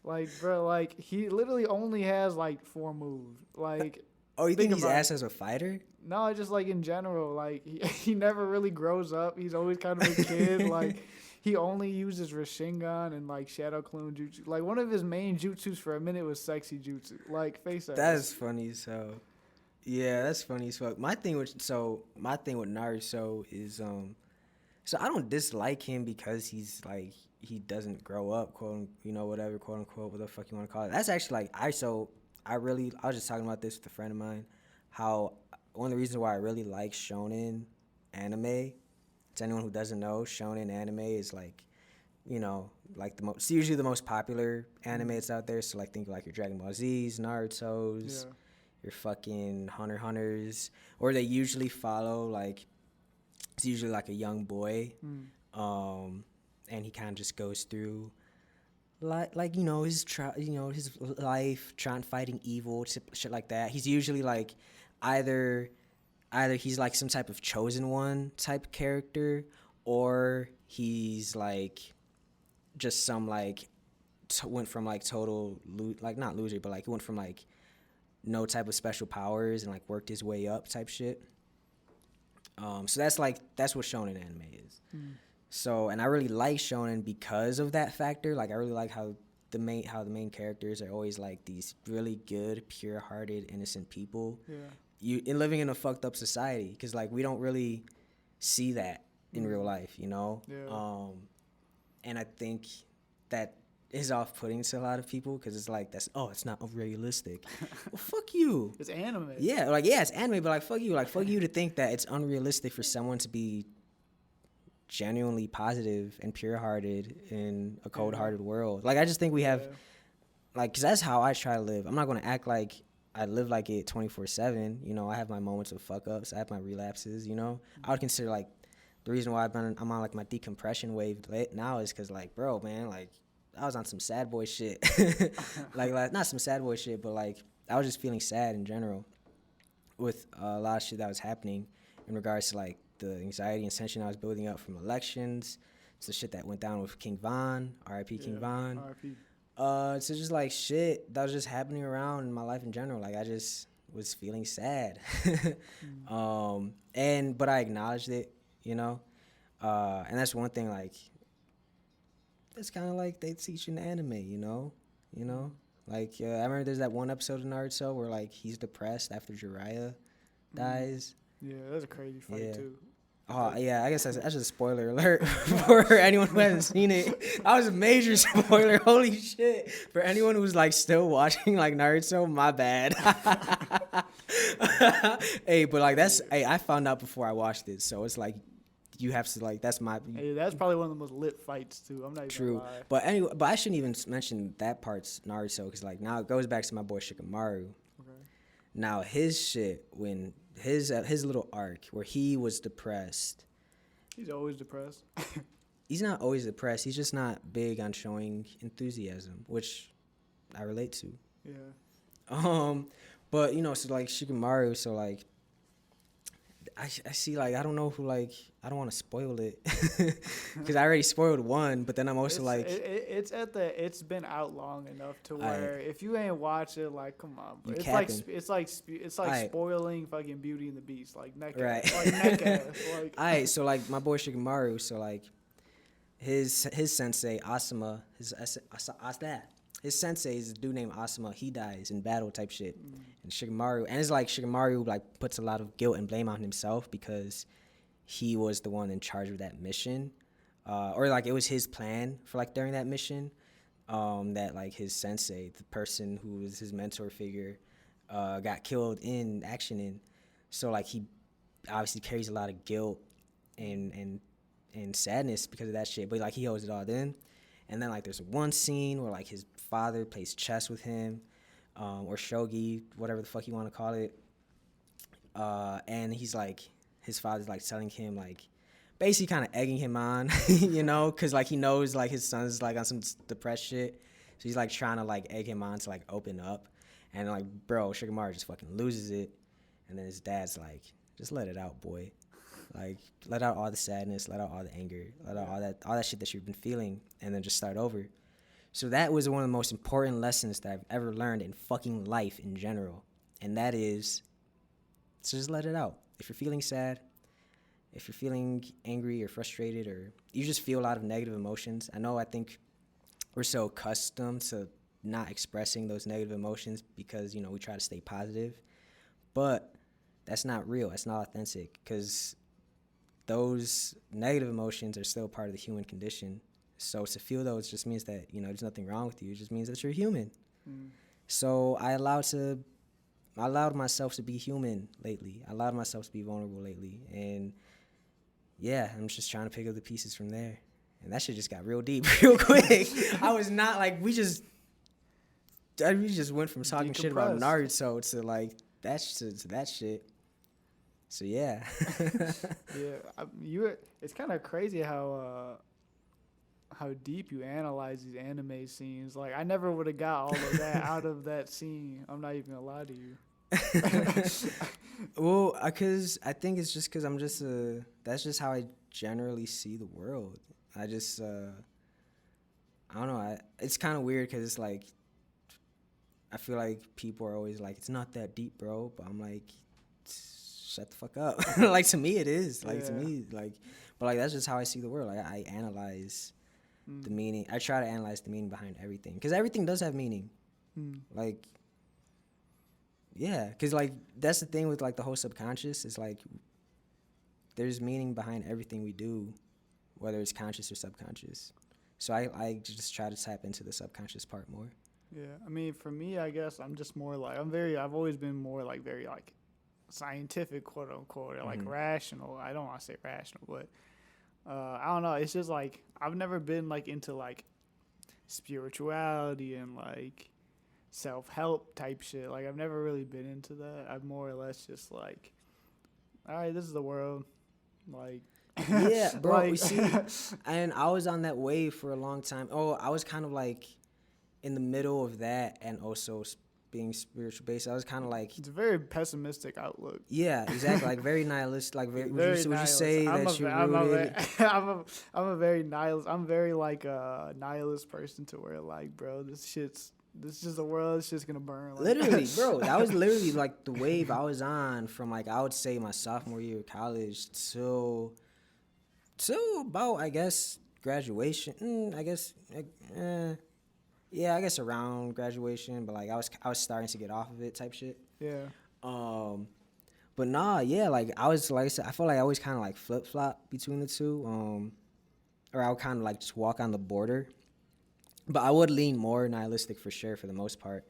like bro, like he literally only has like 4 moves. Like oh, you think he's ass as a fighter? No, just like in general, like he never really grows up. He's always kind of a kid. Like he only uses Rasengan and like Shadow Clone Jutsu. Like one of his main jutsus for a minute was sexy jutsu. Like face ass. That's funny. So yeah, that's funny as fuck. My thing with Naruto is so I don't dislike him because he's like he doesn't grow up, quote, you know, whatever, quote unquote, what the fuck you want to call it. That's actually like I was just talking about this with a friend of mine, how one of the reasons why I really like shonen anime, to anyone who doesn't know, shonen anime is like, you know, like it's usually the most popular anime that's out there. So like think of like your Dragon Ball Z's, Naruto's, your fucking Hunter Hunters, or they usually follow like, it's usually like a young boy, and he kind of just goes through like you know his life fighting evil, shit like that. He's usually like either he's like some type of chosen one type character, or he's like just some like went from like total like not loser, but like he went from like no type of special powers and like worked his way up type shit. So that's what shonen anime is. So, and I really like shonen because of that factor. Like I really like how the main characters are always like these really good, pure-hearted, innocent people. Living in a fucked up society, because like we don't really see that in real life, you know. And I think that is off-putting to a lot of people because it's like it's not unrealistic. Well, fuck you. It's anime. Yeah, like it's anime, but like fuck you to think that it's unrealistic for someone to be genuinely positive and pure-hearted in a cold-hearted world. Like I just think we have like, because that's how I try to live. I'm not going to act like I live like it 24/7. You know, I have my moments of fuck ups, I have my relapses, you know. I would consider like the reason why I'm on like my decompression wave now is because like, bro, man, like I was on some sad boy shit. like not some sad boy shit, but like I was just feeling sad in general with a lot of shit that was happening in regards to like the anxiety and tension I was building up from elections. It's the shit that went down with King Von, R.I.P. King Von. R.I.P. So just like shit that was just happening around my life in general. Like I just was feeling sad. But I acknowledged it, you know. And that's one thing. Like it's kind of like they teach in anime, you know. Like I remember there's that one episode of Naruto where like he's depressed after Jiraiya dies. Yeah, that's a crazy fight too. Oh yeah, I guess that's just a spoiler alert for anyone who hasn't seen it. That was a major spoiler. Holy shit! For anyone who's like still watching like Naruto, my bad. Hey, but like I found out before I watched it, so it's like you have to like that's my. Hey, that's probably one of the most lit fights too. I'm not even True, gonna lie. but anyway, but I shouldn't even mention that part's Naruto because like now it goes back to my boy Shikamaru. Okay. Now his shit when his little arc where he was depressed. He's always depressed. He's not always depressed. He's just not big on showing enthusiasm, which I relate to. Yeah. But so like Shikamaru, so like I see like I don't know who like I don't want to spoil it because I already spoiled one, but then I'm also it's been out long enough to where if you ain't watch it, like come on, bro. It's like spoiling fucking Beauty and the Beast, like neck ass, like neck ass, like. Alright, so like my boy Shikamaru, so like his sensei Asuma, his sensei is a dude named Asuma. He dies in battle type shit, and it's like Shikamaru like puts a lot of guilt and blame on himself because he was the one in charge of that mission, or like it was his plan for like during that mission, that like his sensei, the person who was his mentor figure, got killed in action, so like he obviously carries a lot of guilt and sadness because of that shit, but like he holds it all in. And then like there's one scene where like his father plays chess with him, or shogi, whatever the fuck you want to call it, and he's like his father's like telling him like basically kind of egging him on, because like he knows like his son's like on some depressed shit, so he's like trying to like egg him on to like open up, and like bro Shikamaru just fucking loses it, and then his dad's like just let it out, boy. Like, let out all the sadness, let out all the anger, let out all that shit that you've been feeling, and then just start over. So that was one of the most important lessons that I've ever learned in fucking life in general. And that is, so just let it out. If you're feeling sad, if you're feeling angry or frustrated, or you just feel a lot of negative emotions, I think we're so accustomed to not expressing those negative emotions because, we try to stay positive. But that's not real. That's not authentic because those negative emotions are still part of the human condition. So to feel those just means that, there's nothing wrong with you. It just means that you're human. So I allowed myself to be human lately. I allowed myself to be vulnerable lately. And yeah, I'm just trying to pick up the pieces from there. And that shit just got real deep real quick. I was not like, we just went from talking shit about Naruto to like that shit. So yeah. Yeah, it's kind of crazy how deep you analyze these anime scenes. Like I never would have got all of that out of that scene. I'm not even gonna lie to you. Well, because I think it's just because I'm just that's just how I generally see the world. I just I don't know. It's kind of weird because it's like I feel like people are always like, it's not that deep, bro. But I'm like, shut the fuck up. Like to me it is. Like to me, like, but like that's just how I see the world. Like I analyze the meaning. I try to analyze the meaning behind everything because everything does have meaning. Like, yeah, because like that's the thing with like the whole subconscious is like there's meaning behind everything we do, whether it's conscious or subconscious. So I just try to tap into the subconscious part more. Yeah, I mean for me, I guess I'm just more like I've always been more like very like scientific, quote unquote, or like rational. I don't want to say rational, but I don't know. It's just like I've never been like into like spirituality and like self-help type shit. Like I've never really been into that. I'm more or less just like, all right, this is the world. Like, yeah, bro. like, You see, and I was on that wave for a long time. Oh, I was kind of like in the middle of that and also being spiritual based. I was kind of like, it's a very pessimistic outlook. yeah, exactly, like very nihilist. Like, would you nihilist. say that you're rooted? I'm a very nihilist. I'm very like a nihilist person to where like, bro, this is just the world. It's just gonna burn. Like, Literally, bro, that was literally like the wave I was on from like I would say my sophomore year of college till about I guess graduation. I guess yeah, I guess around graduation, but like I was starting to get off of it type shit. yeah. But nah, yeah, like I was like I said, I feel like I always kind of like flip flop between the two, or I would kind of like just walk on the border. But I would lean more nihilistic for sure for the most part.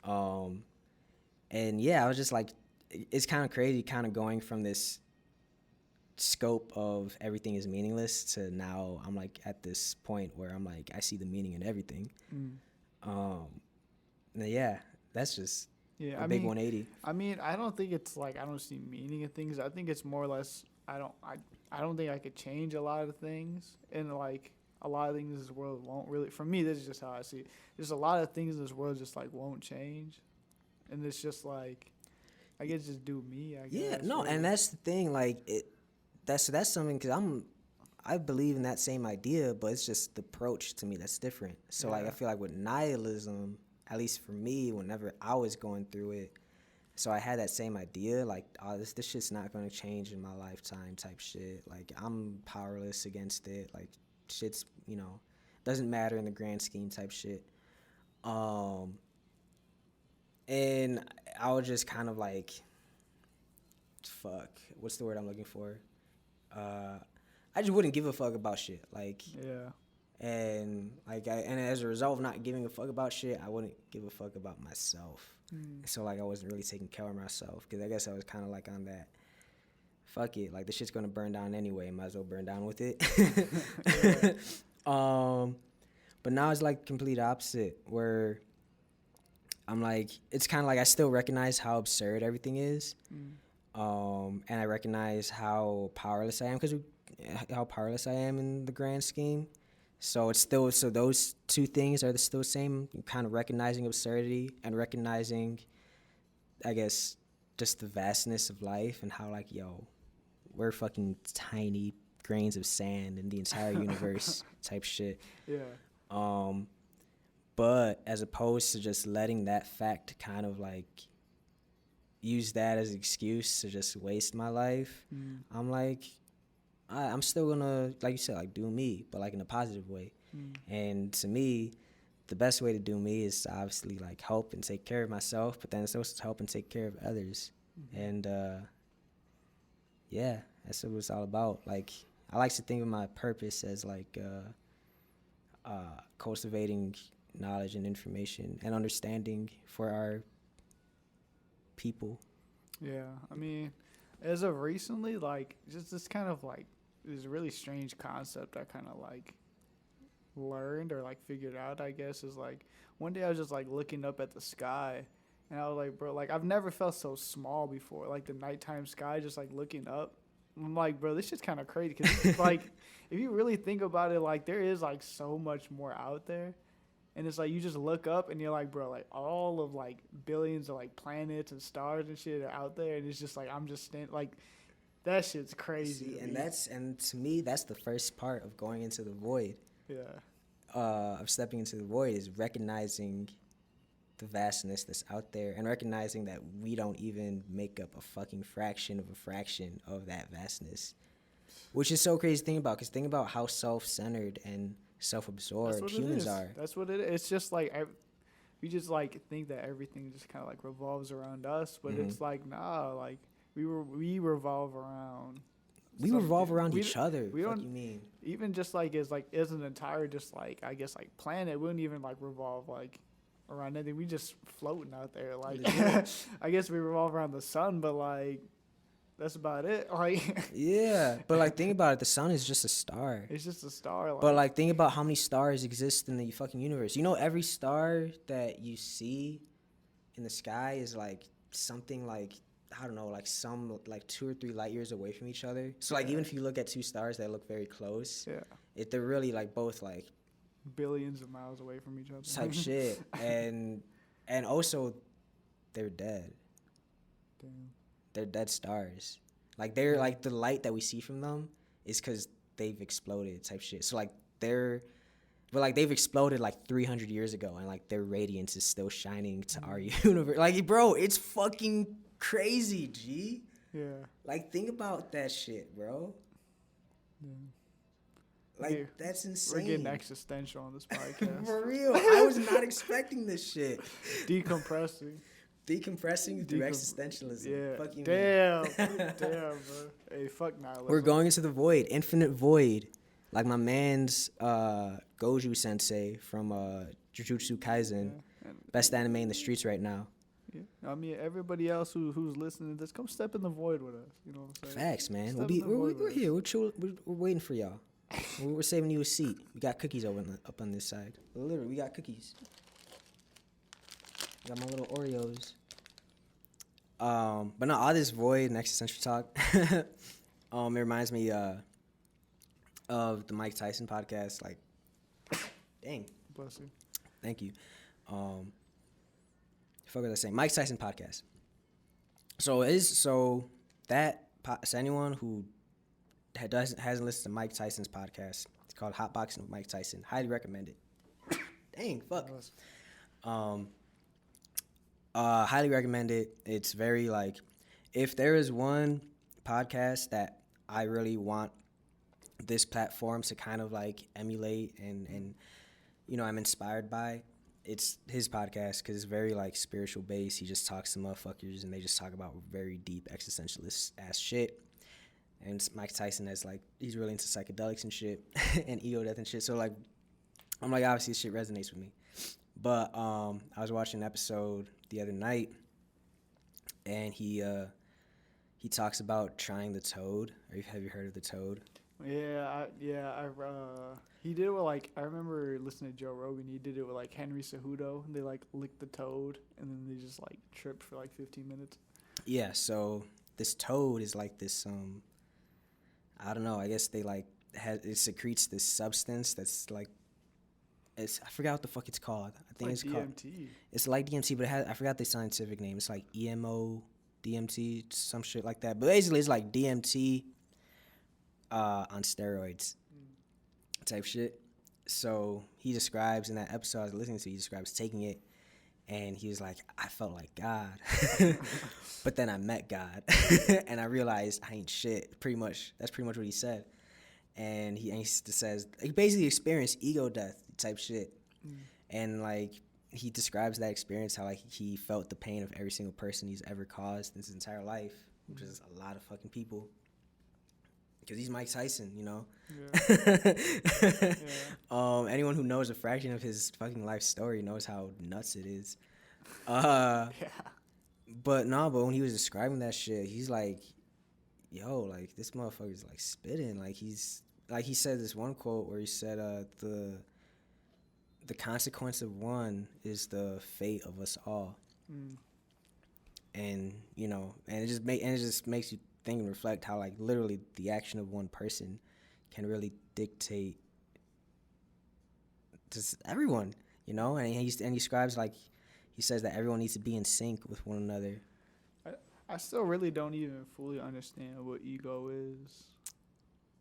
And yeah, I was just like, it's kind of crazy, kind of going from this scope of everything is meaningless to now I'm like at this point where I'm like I see the meaning in everything. Yeah, that's just a big 180. I mean, I don't think it's like I don't see meaning in things. I think it's more or less I don't think I could change a lot of things, and like a lot of things in this world won't really. For me, this is just how I see it. There's a lot of things in this world just like won't change, and it's just like I guess just do me. I guess. Yeah, no, really. and that's the thing. Like that's something because I believe in that same idea, but it's just the approach to me that's different. So like I feel like with nihilism, at least for me, whenever I was going through it, so I had that same idea, like, oh, this shit's not gonna change in my lifetime type shit. Like I'm powerless against it. Like shit's doesn't matter in the grand scheme type shit. And I was just kind of like, fuck, what's the word I'm looking for? I just wouldn't give a fuck about shit. Like, yeah. And like, and as a result of not giving a fuck about shit, I wouldn't give a fuck about myself. So like, I wasn't really taking care of myself because I guess I was kind of like on that. Fuck it, like the shit's gonna burn down anyway. Might as well burn down with it. But now it's like complete opposite, where I'm like, it's kind of like I still recognize how absurd everything is, and I recognize how powerless I am in the grand scheme. So it's still those two things are still the same. Kind of recognizing absurdity and recognizing, I guess, just the vastness of life and how like we're fucking tiny grains of sand in the entire universe type shit. Yeah. But as opposed to just letting that fact kind of like use that as an excuse to just waste my life, I'm like, I'm still gonna, like you said, like do me, but like in a positive way. And to me, the best way to do me is to obviously like help and take care of myself, but then it's also to help and take care of others. And yeah, that's what it's all about. Like I like to think of my purpose as like cultivating knowledge and information and understanding for our people. Yeah, I mean, as of recently, like just this kind of like this really strange concept I kind of like learned or like figured out, I guess, is like one day I was just like looking up at the sky and I was like, bro, like I've never felt so small before. Like the nighttime sky, just like looking up. I'm like, bro, this shit's kind of crazy because like if you really think about it, like there is like so much more out there. And it's like you just look up and you're like, bro, like all of like billions of like planets and stars and shit are out there, and it's just like I'm just standing like that shit's crazy. See, and to me that's the first part of going into the void. Yeah. Of stepping into the void is recognizing the vastness that's out there and recognizing that we don't even make up a fucking fraction of that vastness, which is so crazy to think about. Because think about how self-centered and self-absorbed humans are. That's what it is. It's just like we just like think that everything just kind of like revolves around us, but it's like nah, like we revolve around. We revolve around each other. We don't. What you mean? Even just like as an entire just like I guess like planet, we wouldn't even like revolve like around anything. We just floating out there. Like I guess we revolve around the sun, but like that's about it. Like yeah, but like think about it. The sun is just a star. It's just a star. But like think about how many stars exist in the fucking universe. You know, every star that you see in the sky is like something like I don't know, like some like 2 or 3 light years away from each other. So like even if you look at two stars that look very close, they're really like both like billions of miles away from each other type shit. And also they're dead. Damn. They're dead stars. Like they're like the light that we see from them is because they've exploded type shit. So like they've exploded like 300 years ago, and like their radiance is still shining to our universe. Like, bro, it's fucking crazy, G. Yeah. Like, think about that shit, bro. Yeah. Like, Hey, that's insane. We're getting existential on this podcast. For real, I was not expecting this shit. Decompressing. Decompressing through existentialism. Yeah. Fuck you, Damn. Damn, bro. Hey, fuck nihilism. We're going into the void, infinite void. Like my man's Goju Sensei from Jujutsu Kaisen, best anime in the streets right now. Yeah. I mean, everybody else who's listening to this, come step in the void with us. You know what I'm saying? Facts, man. We're here. We're waiting for y'all. We're saving you a seat. We got cookies up on this side. Literally, we got cookies. Got my little Oreos. But no, all this void and existential talk. It reminds me of the Mike Tyson podcast. Like, dang. Bless you. Thank you. Fuck was I saying? Mike Tyson podcast. So anyone who hasn't listened to Mike Tyson's podcast, it's called Hotboxing with Mike Tyson. Highly recommend it. Dang, fuck. Highly recommend it. It's very like, if there is one podcast that I really want this platform to kind of like emulate and you know I'm inspired by, it's his podcast because it's very like spiritual based. He just talks to motherfuckers and they just talk about very deep existentialist ass shit. And Mike Tyson is like, he's really into psychedelics and shit and ego death and shit. So like, I'm like, obviously this shit resonates with me. But I was watching an episode the other night and he talks about trying the toad. Have you heard of the toad? Yeah, he did it with like, I remember listening to Joe Rogan. He did it with like Henry Cejudo. They like licked the toad and then they just like tripped for like 15 minutes. Yeah, so this toad is like this I don't know, I guess they like it secretes this substance that's like, I forgot what the fuck it's called. I think it's called DMT. It's like DMT, but I forgot the scientific name. It's like EMO DMT, some shit like that. But basically it's like DMT on steroids type shit. So he describes in that episode I was listening to, he describes taking it and he was like, I felt like God. But then I met God and I realized I ain't shit. Pretty much. That's pretty much what he said. And he says, he basically experienced ego death type shit. And like, he describes that experience, how like he felt the pain of every single person he's ever caused in his entire life, which is a lot of fucking people. Because he's Mike Tyson, you know? Yeah. Anyone who knows a fraction of his fucking life story knows how nuts it is. Yeah. But when he was describing that shit, he's like, yo, like, this motherfucker's, like, spitting. Like, he said this one quote where he said, the consequence of one is the fate of us all. And, you know, and it just makes you think and reflect how, like, literally the action of one person can really dictate to everyone, you know? And he describes, like, he says that everyone needs to be in sync with one another. I still really don't even fully understand what ego is.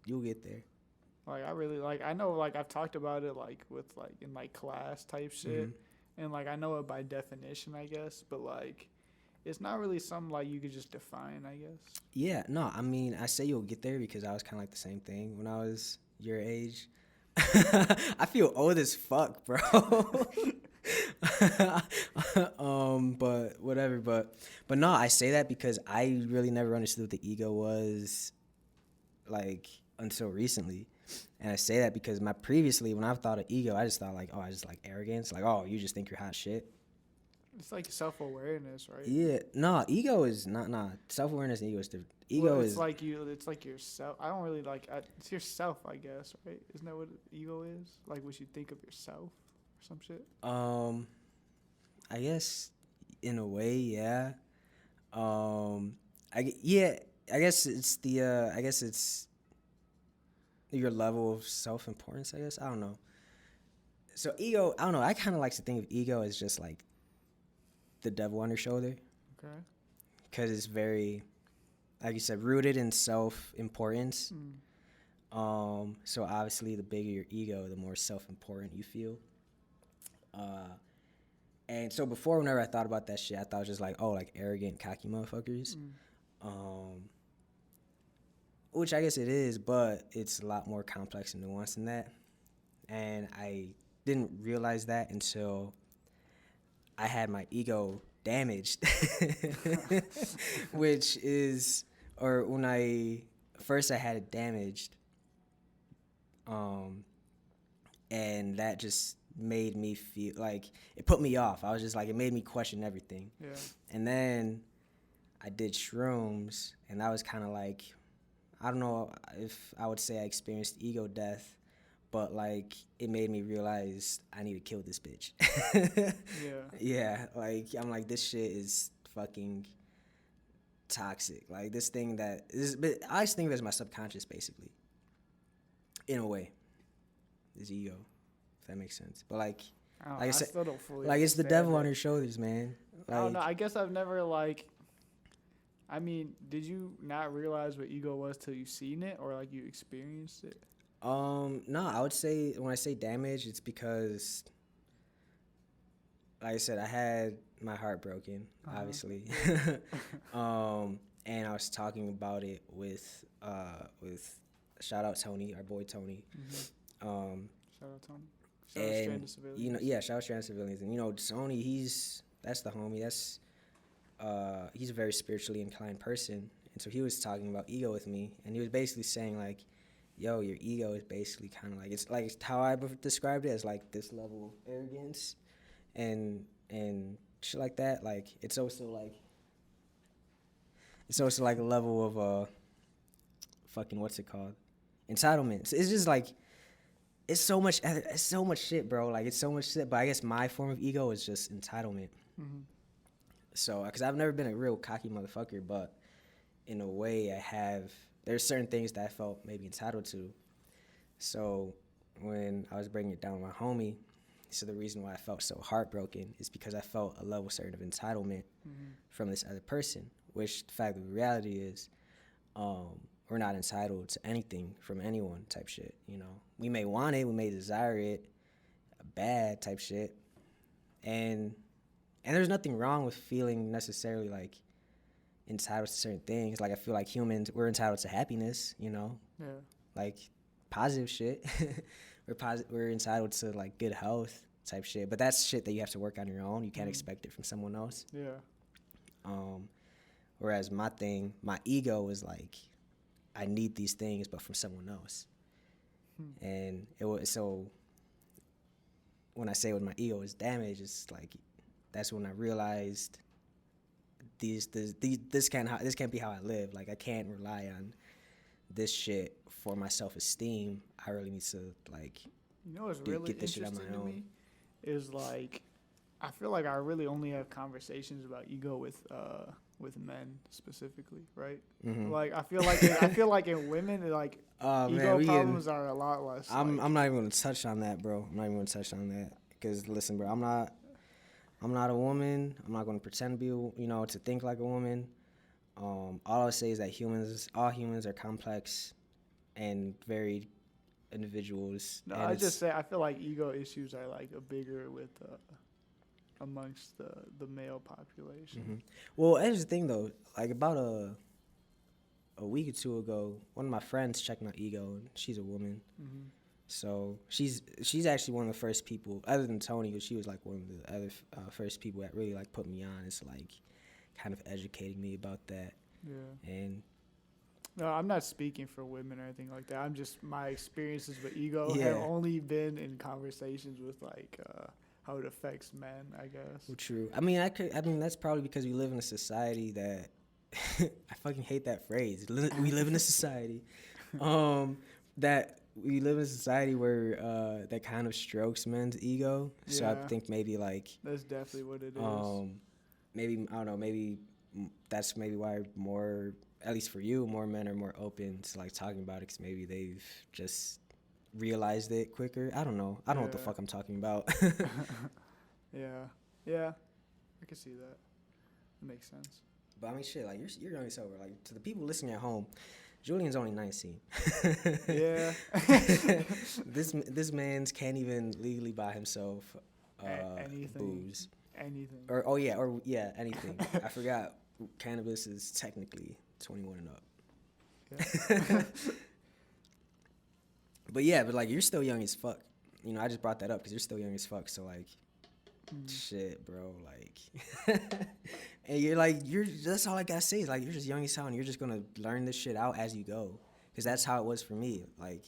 You'll get there. Like, I know, like, I've talked about it, like, with, like, in, like, class type shit. And, like, I know it by definition, I guess. But, like, it's not really something, like, you could just define, I guess. Yeah, no, I mean, I say you'll get there because I was kind of like the same thing when I was your age. I feel old as fuck, bro. But whatever. But no, I say that because I really never understood what the ego was, like, until recently. And I say that because when I thought of ego, I just thought like, I just like arrogance, like, you just think you're hot shit. It's like self-awareness, right? Yeah, no, ego is not self-awareness and ego is different. It's like yourself. I don't really like. It's yourself, I guess, right? Isn't that what ego is? Like, what you think of yourself or some shit. I guess in a way, yeah. I guess it's your level of self-importance. I guess I don't know. So ego, I don't know. I kind of like to think of ego as just like the devil on your shoulder. Okay. Because it's very, like you said, rooted in self-importance. So obviously, the bigger your ego, the more self-important you feel. And so before, whenever I thought about that shit, I thought it was just like, oh, like arrogant, cocky motherfuckers. Which I guess it is, but it's a lot more complex and nuanced than that. And I didn't realize that until I had my ego damaged, which is, or when I had it damaged, and that just made me feel like, it put me off. I was just like, it made me question everything. Yeah. And then I did shrooms, and that was kind of like, I don't know if I would say I experienced ego death, but like it made me realize I need to kill this bitch. Yeah, like I'm like, this shit is fucking toxic. Like this thing that is, but I just think that's my subconscious basically. In a way, this ego, if that makes sense. But like I said, still don't fully like it's the understand devil it. on your shoulders, man. Like, I don't know. I guess I've never like. I mean, did you not realize what ego was till you seen it, or like you experienced it? No, I would say when I say damage, it's because, like I said, I had my heart broken, obviously. And I was talking about it with shout out Tony, our boy Tony. Shout out Tony. Shout out And Stranded Civilians. you know, yeah, shout out Stranded Civilians. And you know, Tony, that's the homie. He's a very spiritually inclined person, and so he was talking about ego with me, and he was basically saying like, yo, your ego is basically kind of like, it's like how I described it, as like this level of arrogance and shit like that. Like it's also like a level of fucking, what's it called, entitlement. So it's just like, it's so much shit, bro. Like it's so much shit. But I guess my form of ego is just entitlement. So, because I've never been a real cocky motherfucker, but in a way I have. There's certain things that I felt maybe entitled to. So when I was breaking it down with my homie, so the reason why I felt so heartbroken is because I felt a level certain of entitlement from this other person, which the fact of the reality is, we're not entitled to anything from anyone type shit, you know. We may want it, we may desire it, bad type shit. And there's nothing wrong with feeling necessarily like entitled to certain things. Like I feel like humans, we're entitled to happiness, you know. Yeah. Like positive shit. We're entitled to like good health type shit. But that's shit that you have to work on your own. You can't expect it from someone else. Yeah. Whereas my ego is like, I need these things, but from someone else. And it was, so when I say when my ego is damaged, it's like, that's when I realized this can't be how I live. Like I can't rely on this shit for my self-esteem. I really need to like, you know what's really get this shit on interesting my to own. me is like, I feel like I really only have conversations about ego with men specifically, right? Like I feel like in women, like ego problems are a lot less. I'm not even gonna touch on that, bro. I'm not even gonna touch on that because listen, bro, I'm not a woman. I'm not gonna pretend to be, to think like a woman. All I'll say is that all humans are complex and varied individuals. No, and I just say I feel like ego issues are like a bigger with amongst the male population. Well, here's the thing though. Like about a week or two ago, one of my friends checked my ego, and she's a woman. So she's actually one of the first people, other than Tony, but she was like one of the other first people that really like put me on. It's like kind of educating me about that. Yeah. And no, I'm not speaking for women or anything like that. I'm just, my experiences with ego have only been in conversations with like how it affects men, I guess. Well, true. I mean, that's probably because we live in a society that I fucking hate that phrase. We live in a society that we live in a society where that kind of strokes men's ego. So I think maybe like that's definitely what it is. Maybe I don't know. Maybe that's maybe why more, at least for you, more men are more open to like talking about it, because maybe they've just realized it quicker. I don't know. I don't know what the fuck I'm talking about. Yeah. I can see that. It makes sense. But I mean, shit, like you're young as hell. Like to the people listening at home, Julian's only 19. Yeah. This man's can't even legally buy himself Anything. booze. Anything. Or anything. I forgot cannabis is technically 21 and up. Yeah. But like you're still young as fuck. You know, I just brought that up because you're still young as fuck. So like, shit, bro. Like, and that's all I gotta say is like you're just young as hell and you're just gonna learn this shit out as you go. Because that's how it was for me. Like,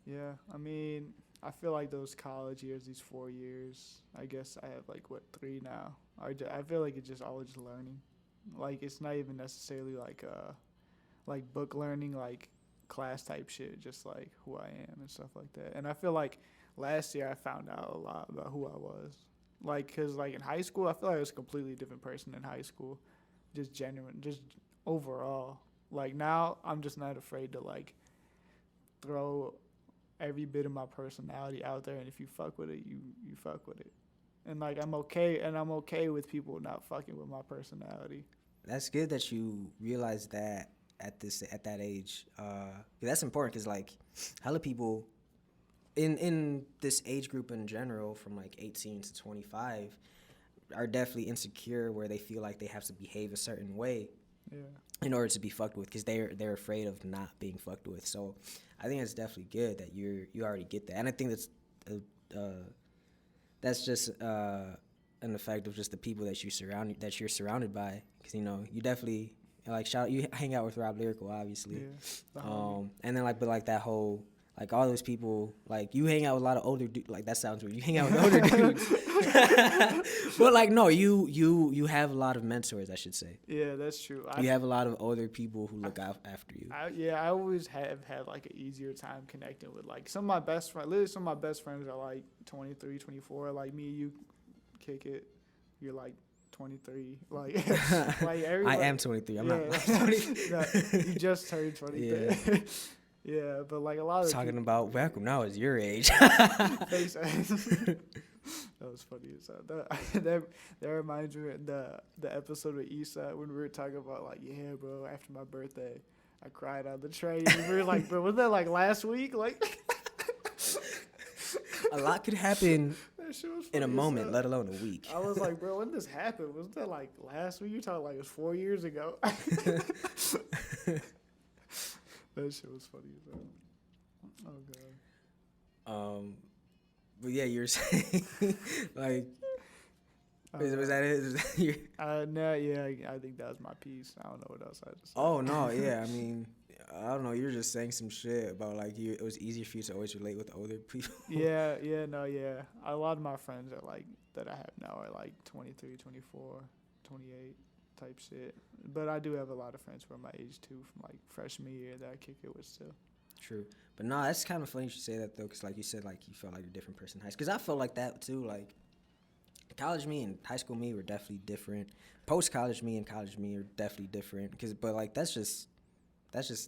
yeah. I mean, I feel like those college years, these 4 years. I guess I have like 3 now. I feel like it's just all just learning. Like it's not even necessarily like book learning, like class type shit, just like who I am and stuff like that. And I feel like last year I found out a lot about who I was. Like, cause like in high school, I feel like I was a completely different person in high school, just genuine, just overall. Like now, I'm just not afraid to like throw every bit of my personality out there, and if you fuck with it, you fuck with it. And like I'm okay with people not fucking with my personality. that's good that you realize that at that age. That's important because like hella people in this age group in general, from like 18 to 25, are definitely insecure where they feel like they have to behave a certain way in order to be fucked with because they're afraid of not being fucked with. So I think it's definitely good that you already get that, and I think that's just an effect of just the people that you're surrounded by, because you know you definitely like you hang out with Rob Lyrical, obviously, and then but that whole. Like, all those people, like, you hang out with a lot of older dudes. Like, that sounds weird. You hang out with older dudes. But, like, no, you have a lot of mentors, I should say. Yeah, that's true. You have a lot of older people who look out after you. I always have had, like, an easier time connecting with, like, some of my best friends. Literally, some of my best friends are, like, 23, 24. Like, me, you kick it. You're, like, 23. Like everybody. I am 23. I'm not like 23. No, you just turned 23. Yeah. Yeah, but like a lot of talking about back when I was your age. That was funny as hell. That reminds me of the episode with Issa when we were talking about like, yeah, bro, after my birthday, I cried on the train. And we were like, bro, was that like last week? Like, a lot could happen in a moment, let alone a week. I was like, bro, when did this happen? Was that like last week? You talking like it was 4 years ago? That shit was funny as hell. Oh god. But yeah, you're saying like, was that it? No, yeah, I think that was my piece. I don't know what else I just. Oh no, yeah, I mean, I don't know. You're just saying some shit about like it was easier for you to always relate with older people. Yeah. A lot of my friends are like that I have now are like 23, 24, 28. Type shit, but I do have a lot of friends who are my age too, from like freshman year that I kick it with still. True, but no, that's kind of funny you should say that though, because like you said, like you felt like a different person in high school. Because I felt like that too. Like college me and high school me were definitely different. Post college me and college me are definitely different. But like that's just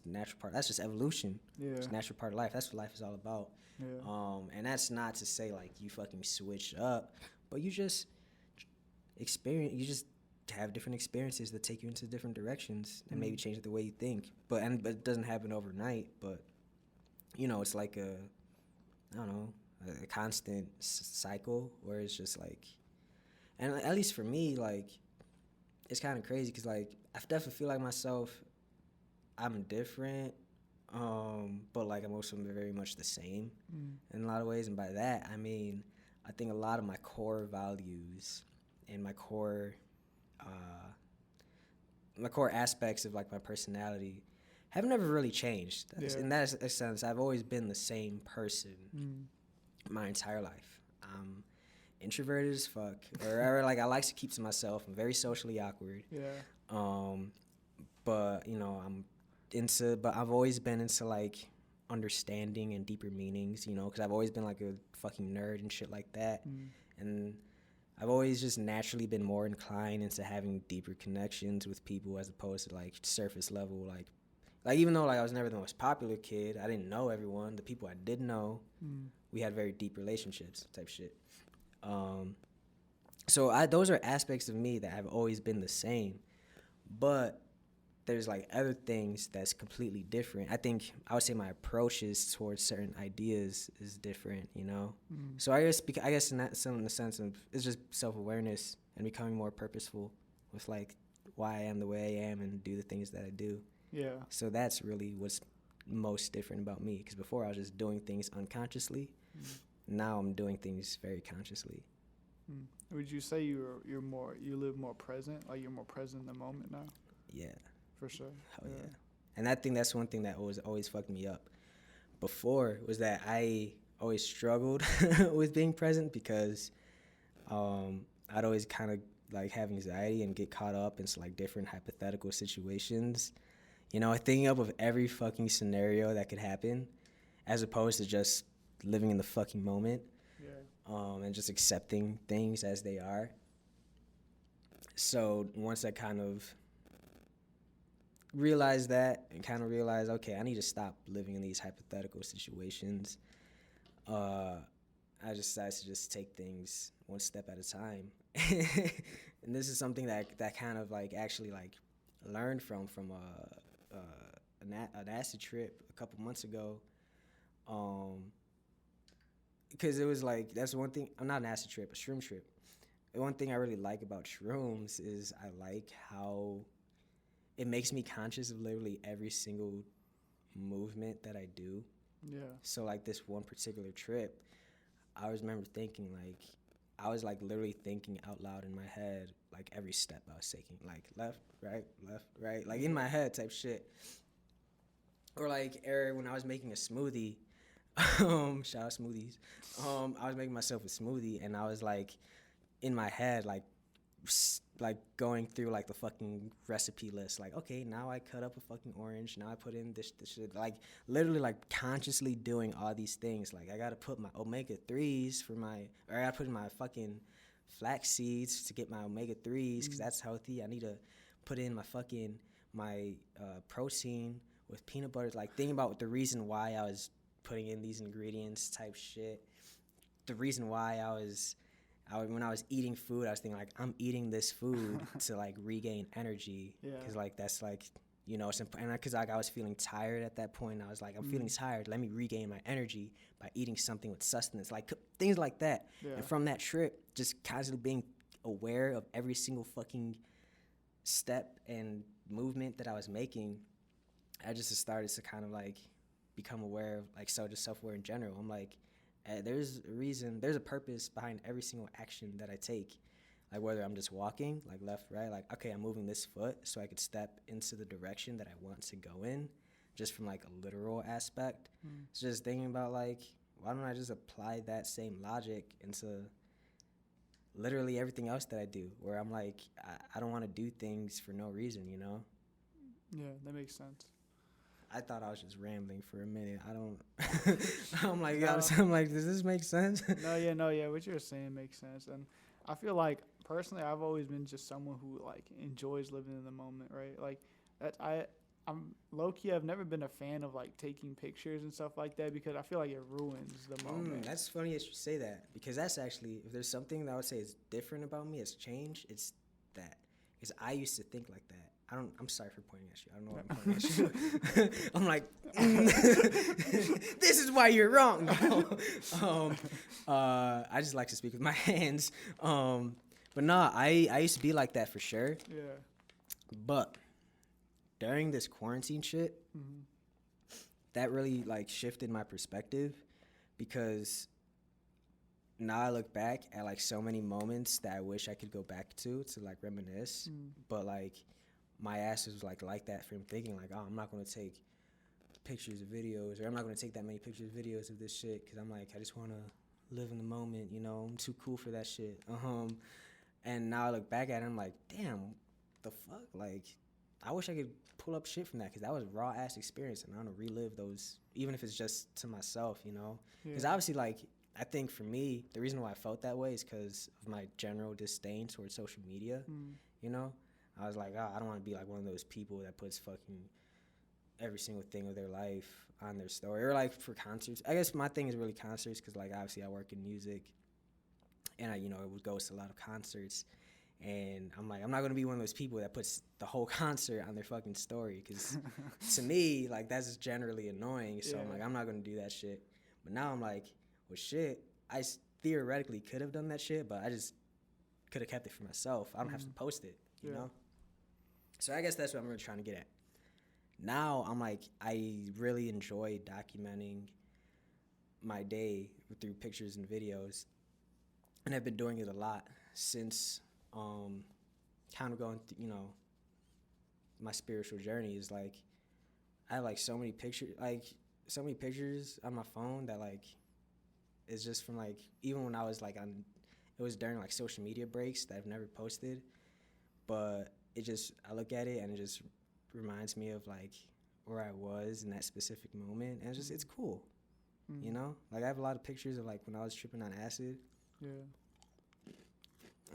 natural part. That's just evolution. Yeah, it's a natural part of life. That's what life is all about. Yeah. And that's not to say like you fucking switch up, but you just experience. You just have different experiences that take you into different directions and maybe change the way you think. But it doesn't happen overnight. But you know, it's like a constant cycle where it's just like, and at least for me, like it's kind of crazy because like I definitely feel like myself. I'm different, but like I'm also very much the same in a lot of ways. And by that, I mean I think a lot of my core values and my core aspects of like my personality have never really changed. In that sense, I've always been the same person my entire life. I'm introverted as fuck, or like I like to keep to myself. I'm very socially awkward. Yeah. But you know, but I've always been into like understanding and deeper meanings. You know, because I've always been like a fucking nerd and shit like that, and I've always just naturally been more inclined into having deeper connections with people as opposed to like surface level. Like even though like I was never the most popular kid, I didn't know everyone. The people I did know, we had very deep relationships type shit. So those are aspects of me that have always been the same, but there's like other things that's completely different. I think I would say my approaches towards certain ideas is different, you know. So I guess in the sense of it's just self-awareness and becoming more purposeful with like why I am the way I am and do the things that I do. Yeah. So that's really what's most different about me, because before I was just doing things unconsciously. Now I'm doing things very consciously. Would you say you live more present? Like you're more present in the moment now? Yeah. For sure. Hell yeah. And I think that's one thing that always fucked me up before, was that I always struggled with being present, because I'd always kind of like have anxiety and get caught up in like different hypothetical situations, you know, thinking up of every fucking scenario that could happen, as opposed to just living in the fucking moment. And just accepting things as they are. So once I kind of realized that and kind of realized, okay, I need to stop living in these hypothetical situations, I decided to just take things one step at a time. And this is something that kind of like actually like learned from an acid trip a couple months ago. Because it was like, that's one thing, not an acid trip, a shroom trip. The one thing I really like about shrooms is I like how it makes me conscious of literally every single movement that I do. Yeah. So like this one particular trip, I always remember thinking like, I was like literally thinking out loud in my head, like every step I was taking, like left, right, like in my head type shit. Or like when I was making a smoothie, shout out smoothies. I was making myself a smoothie, and I was like, in my head, like going through like the fucking recipe list. Like, okay, now I cut up a fucking orange. Now I put in this shit. Like, literally, like consciously doing all these things. Like, I gotta put my omega-3s or I gotta put in my fucking flax seeds to get my omega-3s, because that's healthy. I need to put in my protein with peanut butter. Like, thinking about the reason why I was putting in these ingredients type shit. The reason why when I was eating food, I was thinking like, I'm eating this food to like regain energy. Yeah. Cause like, that's like, you know, and cause like I was feeling tired at that point. I was like, I'm feeling tired. Let me regain my energy by eating something with sustenance, like things like that. Yeah. And from that trip, just constantly being aware of every single fucking step and movement that I was making, I just started to kind of like become aware of like, so just self-aware in general. I'm like, there's a reason, there's a purpose behind every single action that I take. Like whether I'm just walking, like left, right, like, okay, I'm moving this foot so I could step into the direction that I want to go in, just from like a literal aspect. So just thinking about like, why don't I just apply that same logic into literally everything else that I do, where I'm like, I don't want to do things for no reason, you know? Yeah, that makes sense. I thought I was just rambling for a minute. I'm like, does this make sense? No, yeah. What you're saying makes sense, and I feel like personally, I've always been just someone who like enjoys living in the moment, right? Like that. I'm low key. I've never been a fan of like taking pictures and stuff like that, because I feel like it ruins the moment. That's funny that you say that, because that's actually, if there's something that I would say is different about me, it's changed, it's that. Because I used to think like that. I'm sorry for pointing at you. I don't know why I'm pointing at you. I'm like, this is why you're wrong. No. I just like to speak with my hands. But no, I used to be like that for sure. Yeah. But during this quarantine shit, that really like shifted my perspective, because now I look back at like so many moments that I wish I could go back to like reminisce. But like, my ass was like that from thinking like, oh, I'm not going to take pictures of videos, or I'm not going to take that many pictures of videos of this shit, because I'm like, I just want to live in the moment, you know? I'm too cool for that shit. And now I look back at it, I'm like, damn, the fuck? Like, I wish I could pull up shit from that, because that was raw ass experience, and I want to relive those, even if it's just to myself, you know? Because obviously, like, I think for me, the reason why I felt that way is because of my general disdain towards social media, you know? I was like, oh, I don't want to be like one of those people that puts fucking every single thing of their life on their story. Or like for concerts. I guess my thing is really concerts, because like obviously I work in music. and I would go to a lot of concerts. And I'm like, I'm not gonna be one of those people that puts the whole concert on their fucking story, because to me, like, that's generally annoying. So I'm like, I'm not gonna do that shit. But now I'm like, well, shit, theoretically could have done that shit, but I just could have kept it for myself. I don't have to post it, you know? So I guess that's what I'm really trying to get at. Now I'm like, I really enjoy documenting my day through pictures and videos. And I've been doing it a lot since kind of going through, my spiritual journey. Is like, I have like so many pictures on my phone that like, it's just from like, even when I was like it was during like social media breaks that I've never posted, but I look at it and it just reminds me of like where I was in that specific moment, and it's cool, like I have a lot of pictures of like when I was tripping on acid,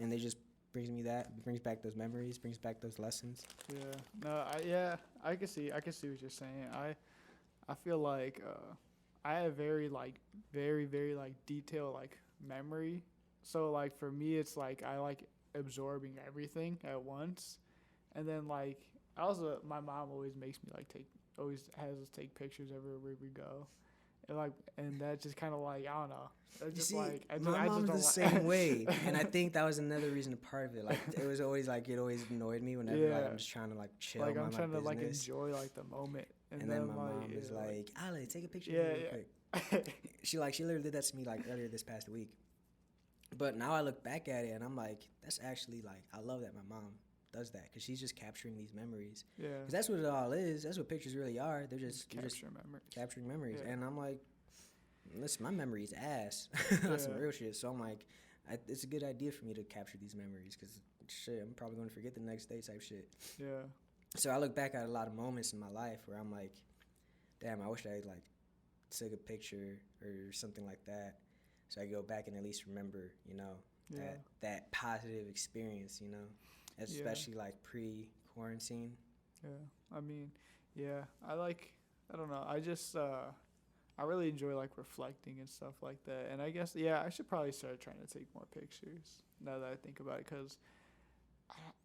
and they just brings back those memories, brings back those lessons. I can see what you're saying. I feel like I have very very like detailed like memory. So like for me, it's like I like absorbing everything at once, and then like my mom always makes me like always has us take pictures everywhere we go. And that's just kind of like, I don't know. It's just like, my mom's the same way, and I think that was another reason, part of it. Like, it was always like, it always annoyed me whenever like I'm just trying to like chill. Like I'm trying to like enjoy like the moment, and then my mom is like, Ale, take a picture real quick. She literally did that to me like earlier this past week. But now I look back at it and I'm like, that's actually like, I love that my mom does that, because she's just capturing these memories. Yeah. Because that's what it all is. That's what pictures really are. They're just capturing memories. And I'm like, listen, my memory's ass. That's some real shit. So I'm like, it's a good idea for me to capture these memories, because shit, I'm probably going to forget the next day type shit. Yeah. So I look back at a lot of moments in my life where I'm like, damn, I wish I like took a picture or something like that, so I go back and at least remember, that positive experience, especially like pre-quarantine. Yeah, I mean, I don't know, I really enjoy like reflecting and stuff like that, and I guess I should probably start trying to take more pictures now that I think about it, because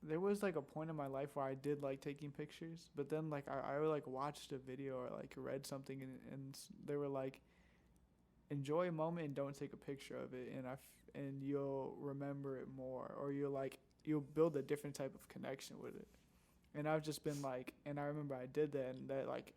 there was like a point in my life where I did like taking pictures, but then like I like watched a video or like read something, and they were like, enjoy a moment and don't take a picture of it, and you'll remember it more, or you'll build a different type of connection with it. And I've just been like, and I remember I did that, and that like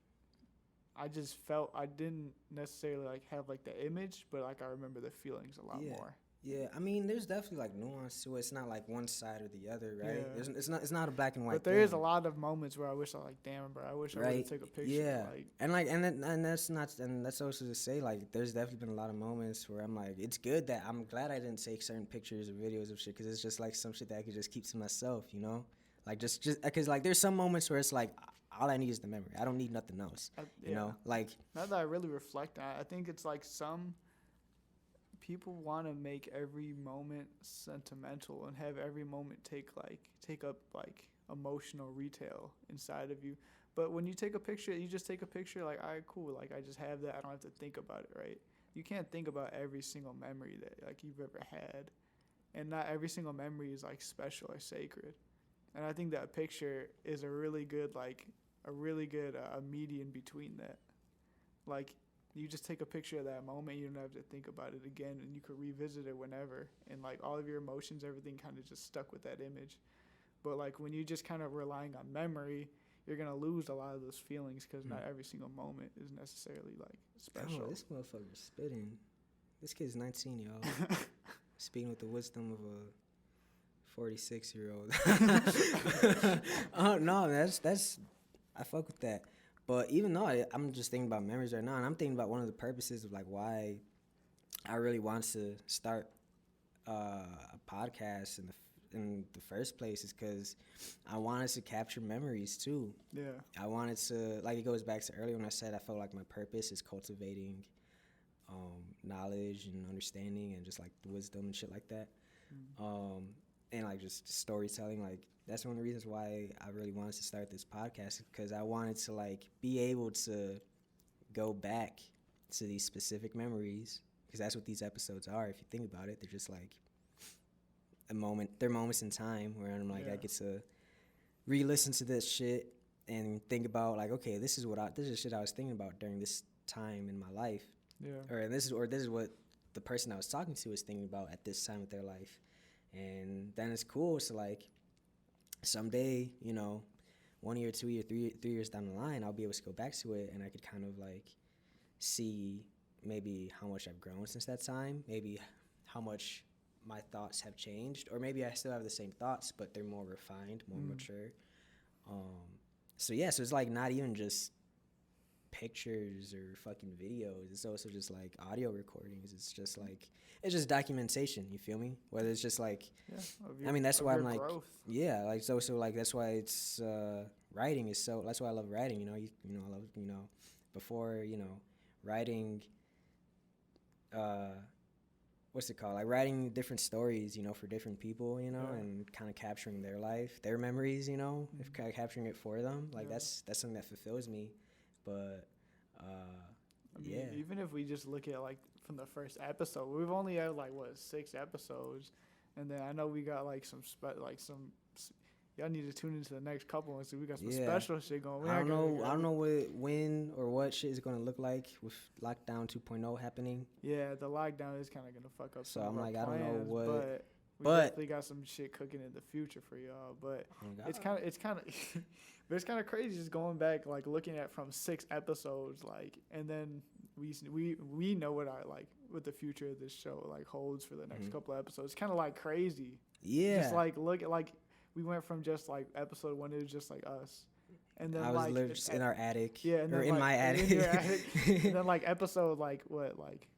I just felt, I didn't necessarily like have like the image, but like I remember the feelings a lot more. Yeah, I mean, there's definitely like nuance to it. It's not like one side or the other, right? Yeah. It's not a black and white. But there is a lot of moments where I wish I like, damn, bro, I wish I would have took a picture. Yeah, like, and that's also to say, like, there's definitely been a lot of moments where I'm like, it's good that I'm glad I didn't take certain pictures or videos of shit, because it's just like some shit that I could just keep to myself, like just because like there's some moments where it's like, all I need is the memory. I don't need nothing else, you know. Like, now that I really reflect on it, I think it's like some people want to make every moment sentimental and have every moment take up like emotional retail inside of you. But when you take a picture, you just take a picture like, all right, cool, like I just have that, I don't have to think about it, right? You can't think about every single memory that like you've ever had, and not every single memory is like special or sacred. And I think that a picture is a really good median between that. Like, you just take a picture of that moment, you don't have to think about it again, and you could revisit it whenever, and like all of your emotions, everything kind of just stuck with that image. But like when you just kind of relying on memory, you're gonna lose a lot of those feelings, because not every single moment is necessarily like special. Oh, this motherfucker's spitting. This kid's 19, y'all. Speaking with the wisdom of a 46-year-old. Oh no, that's I fuck with that. But even though I'm just thinking about memories right now, and I'm thinking about one of the purposes of like why I really want to start a podcast in the first place is because I wanted to capture memories too. Yeah. I wanted to, like, it goes back to earlier when I said I felt like my purpose is cultivating knowledge and understanding and just like the wisdom and shit like that. And like just storytelling, like that's one of the reasons why I really wanted to start this podcast, because I wanted to like be able to go back to these specific memories, because that's what these episodes are. If you think about it, they're just like there are moments in time where I'm like, Yeah. I get to re-listen to this shit and think about like, okay, this is shit I was thinking about during this time in my life, Yeah. or this is what the person I was talking to is thinking about at this time of their life, and then it's cool. So like, someday, 1 year, 2 year, 3 years down the line, I'll be able to go back to it, and I could kind of like see maybe how much I've grown since that time, maybe how much my thoughts have changed, or maybe I still have the same thoughts, but they're more refined, more mature. So it's like not even just pictures or fucking videos. It's also just like audio recordings. It's just documentation. You feel me? Whether it's just like, Yeah. I mean, that's why I'm like, growth. yeah, like so like that's why it's writing is so. That's why I love writing. I love before writing. What's it called? Like writing different stories, for different people, and kind of capturing their life, their memories, if kind of capturing it for them. Like that's something that fulfills me. But I mean, even if we just look at like from the first episode, we've only had like 6 episodes, and then I know we got like y'all need to tune into the next couple ones. So we got some special shit going. I don't know when or what shit is gonna look like with lockdown 2.0 happening. Yeah, the lockdown is kind of gonna fuck up. So some I'm of our like, plans, I don't know what. We definitely got some shit cooking in the future for y'all. But it's kind of, but it's kind of crazy just going back, like looking at from 6 episodes, like, and then we know what the future of this show like holds for the next couple of episodes. It's kind of like crazy. Yeah. Just like look at like we went from just like episode 1, it was just like us. And then I was lived in our attic. Yeah, and or then, in my attic. In your attic. And then like episode like what like.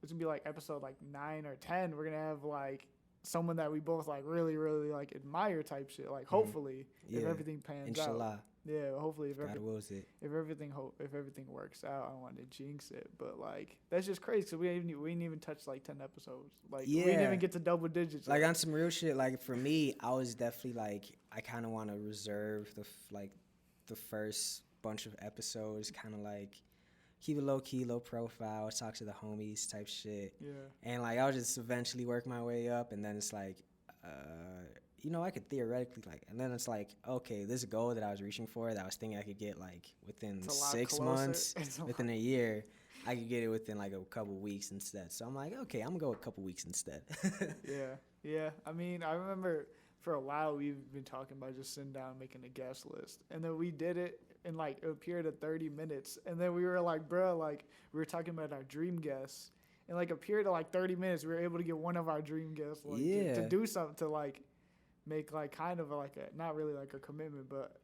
It's gonna be like episode like 9 or 10. We're gonna have like someone that we both like really, really like admire type shit. Like hopefully, if everything pans Inshallah. out. Yeah, hopefully if everything works out. I don't want to jinx it, but like that's just crazy because we didn't even touch like 10 episodes. Like we didn't even get to double digits. Like on some real shit. Like for me, I was definitely like I kind of want to reserve the first bunch of episodes, kind of like. Keep it low key, low profile, talk to the homies type shit. Yeah. And like I'll just eventually work my way up, and then it's like, I could theoretically like, and then it's like, okay, this goal that I was reaching for, that I was thinking I could get like within 6 months, within a year, I could get it within like a couple weeks instead. So I'm like, okay, I'm gonna go a couple weeks instead. Yeah. I mean, I remember for a while we've been talking about just sitting down and making a guest list, and then we did it in like a period of 30 minutes, and then we were like, bro, like we were talking about our dream guests, in like a period of like 30 minutes we were able to get one of our dream guests like to do something to like make like kind of like a not really like a commitment, but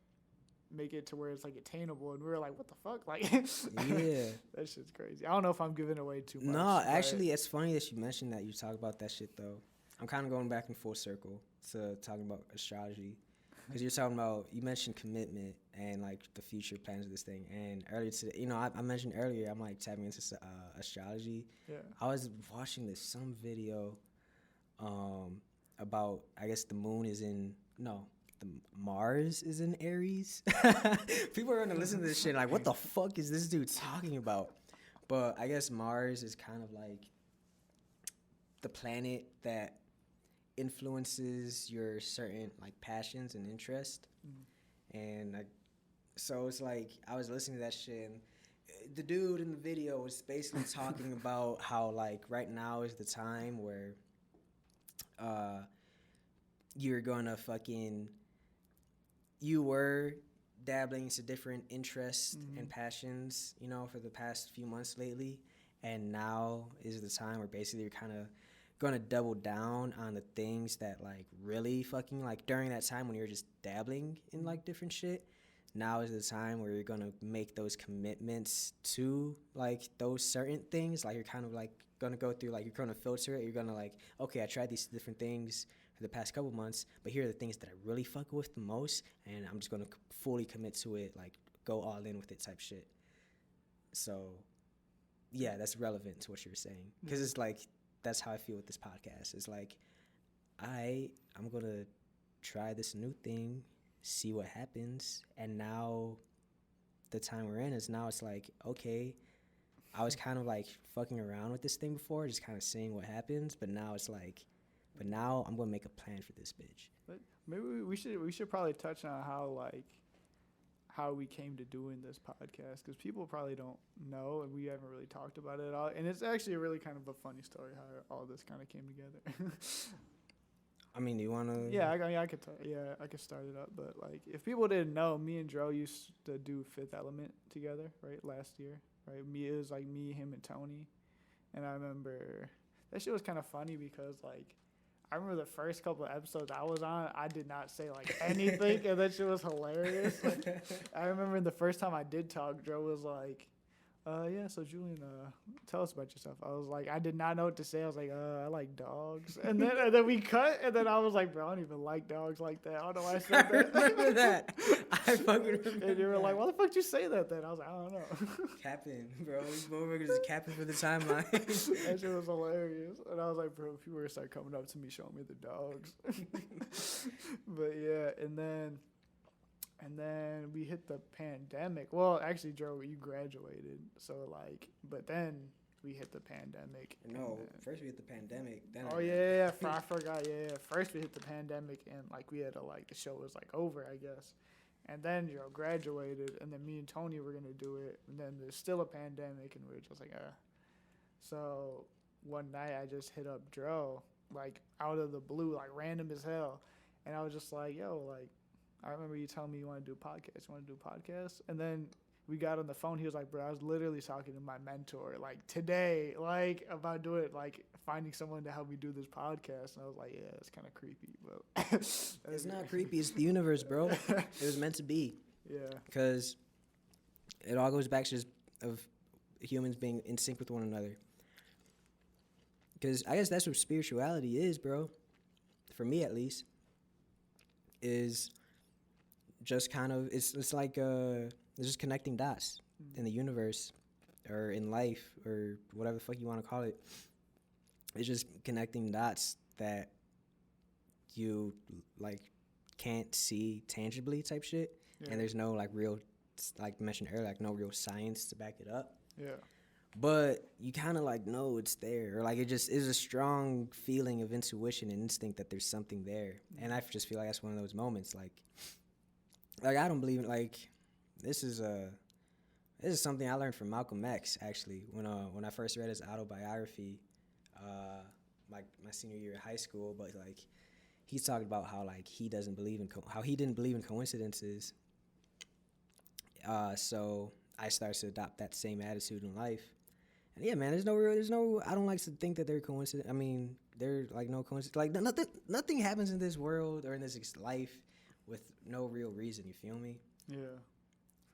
make it to where it's like attainable. And we were like, what the fuck, like that shit's crazy. I don't know if I'm giving away too much. No, actually it's funny that you mentioned that. You talk about that shit though. I'm kind of going back in full circle to talking about astrology. Because you mentioned commitment and like the future plans of this thing. And earlier today, I mentioned earlier, I'm like tapping into astrology. Yeah. I was watching some video about, I guess the Mars is in Aries. People are going to listen to this shit like, what the fuck is this dude talking about? But I guess Mars is kind of like the planet that influences your certain like passions and interest. And so it's like I was listening to that shit, and the dude in the video was basically talking about how like right now is the time where you were dabbling into different interests and passions, for the past few months lately, and now is the time where basically you're kind of gonna double down on the things that like really fucking like during that time when you're just dabbling in like different shit. Now is the time where you're gonna make those commitments to like those certain things. Like you're kind of like gonna go through, like you're gonna filter it. You're gonna like, okay, I tried these different things for the past couple months, but here are the things that I really fuck with the most, and I'm just gonna fully commit to it, like go all in with it type shit. So yeah, that's relevant to what you were saying, because it's like that's how I feel with this podcast. It's like I'm gonna try this new thing, see what happens, and now the time we're in is now it's like, okay, I was kind of like fucking around with this thing before, just kind of seeing what happens, but now it's like, But now I'm gonna make a plan for this bitch. But maybe we should probably touch on how we came to doing this podcast, because people probably don't know, and we haven't really talked about it at all. And it's actually a really kind of a funny story how all this kind of came together. I mean, do you wanna? Yeah, I could start it up. But like, if people didn't know, me and Dro used to do Fifth Element together, right? Last year, right? It was like me, him, and Tony. And I remember that shit was kind of funny because like, I remember the first couple of episodes I was on, I did not say like anything, and that shit was hilarious. Like, I remember the first time I did talk, Dro was like, yeah, so Julian, tell us about yourself. I was like, I did not know what to say. I was like, I like dogs. And then we cut, and then I was like, bro, I don't even like dogs like that. I don't know why I said that. I remember that. I fucking remember. And you were like, why the fuck did you say that then? I was like, I don't know. Capping, bro. These motherfuckers is capping for the timeline. That shit was hilarious. And I was like, bro, people were gonna start coming up to me showing me the dogs. But yeah, and then we hit the pandemic. Well, actually, Joe, you graduated. So, like, but then we hit the pandemic. No, first we hit the pandemic. Then I forgot. Yeah. First we hit the pandemic, and, like, we had to, like, the show was, like, over, I guess. And then, Joe graduated, and then me and Tony were going to do it. And then there's still a pandemic, and we were just like, So, one night I just hit up Dro, like, out of the blue, like, random as hell. And I was just like, yo, like, I remember you telling me you want to do a podcast. You want to do a podcast? And then we got on the phone. He was like, bro, I was literally talking to my mentor, like, today, like, about doing it, like, finding someone to help me do this podcast. And I was like, yeah, it's kind of creepy. But it's not creepy. It's the universe, bro. It was meant to be. Yeah. Because it all goes back to just of humans being in sync with one another. Because I guess that's what spirituality is, bro. For me, at least. Is just kind of it's like it's just connecting dots in the universe or in life or whatever the fuck you want to call it. It's just connecting dots that you like can't see tangibly type shit. Yeah. And there's no like real, like mentioned earlier, like no real science to back it up. Yeah. But you kind of like know it's there, or like it just is a strong feeling of intuition and instinct that there's something there. And I just feel like that's one of those moments. Like I don't believe in, like this is something I learned from Malcolm X actually when I first read his autobiography, my senior year of high school. But like he's talking about how like he didn't believe in coincidences. So I started to adopt that same attitude in life. And yeah, man, I don't like to think that they're coincidence. I mean, they're like no coincidence. Like nothing happens in this world or in this life with no real reason. You feel me? Yeah.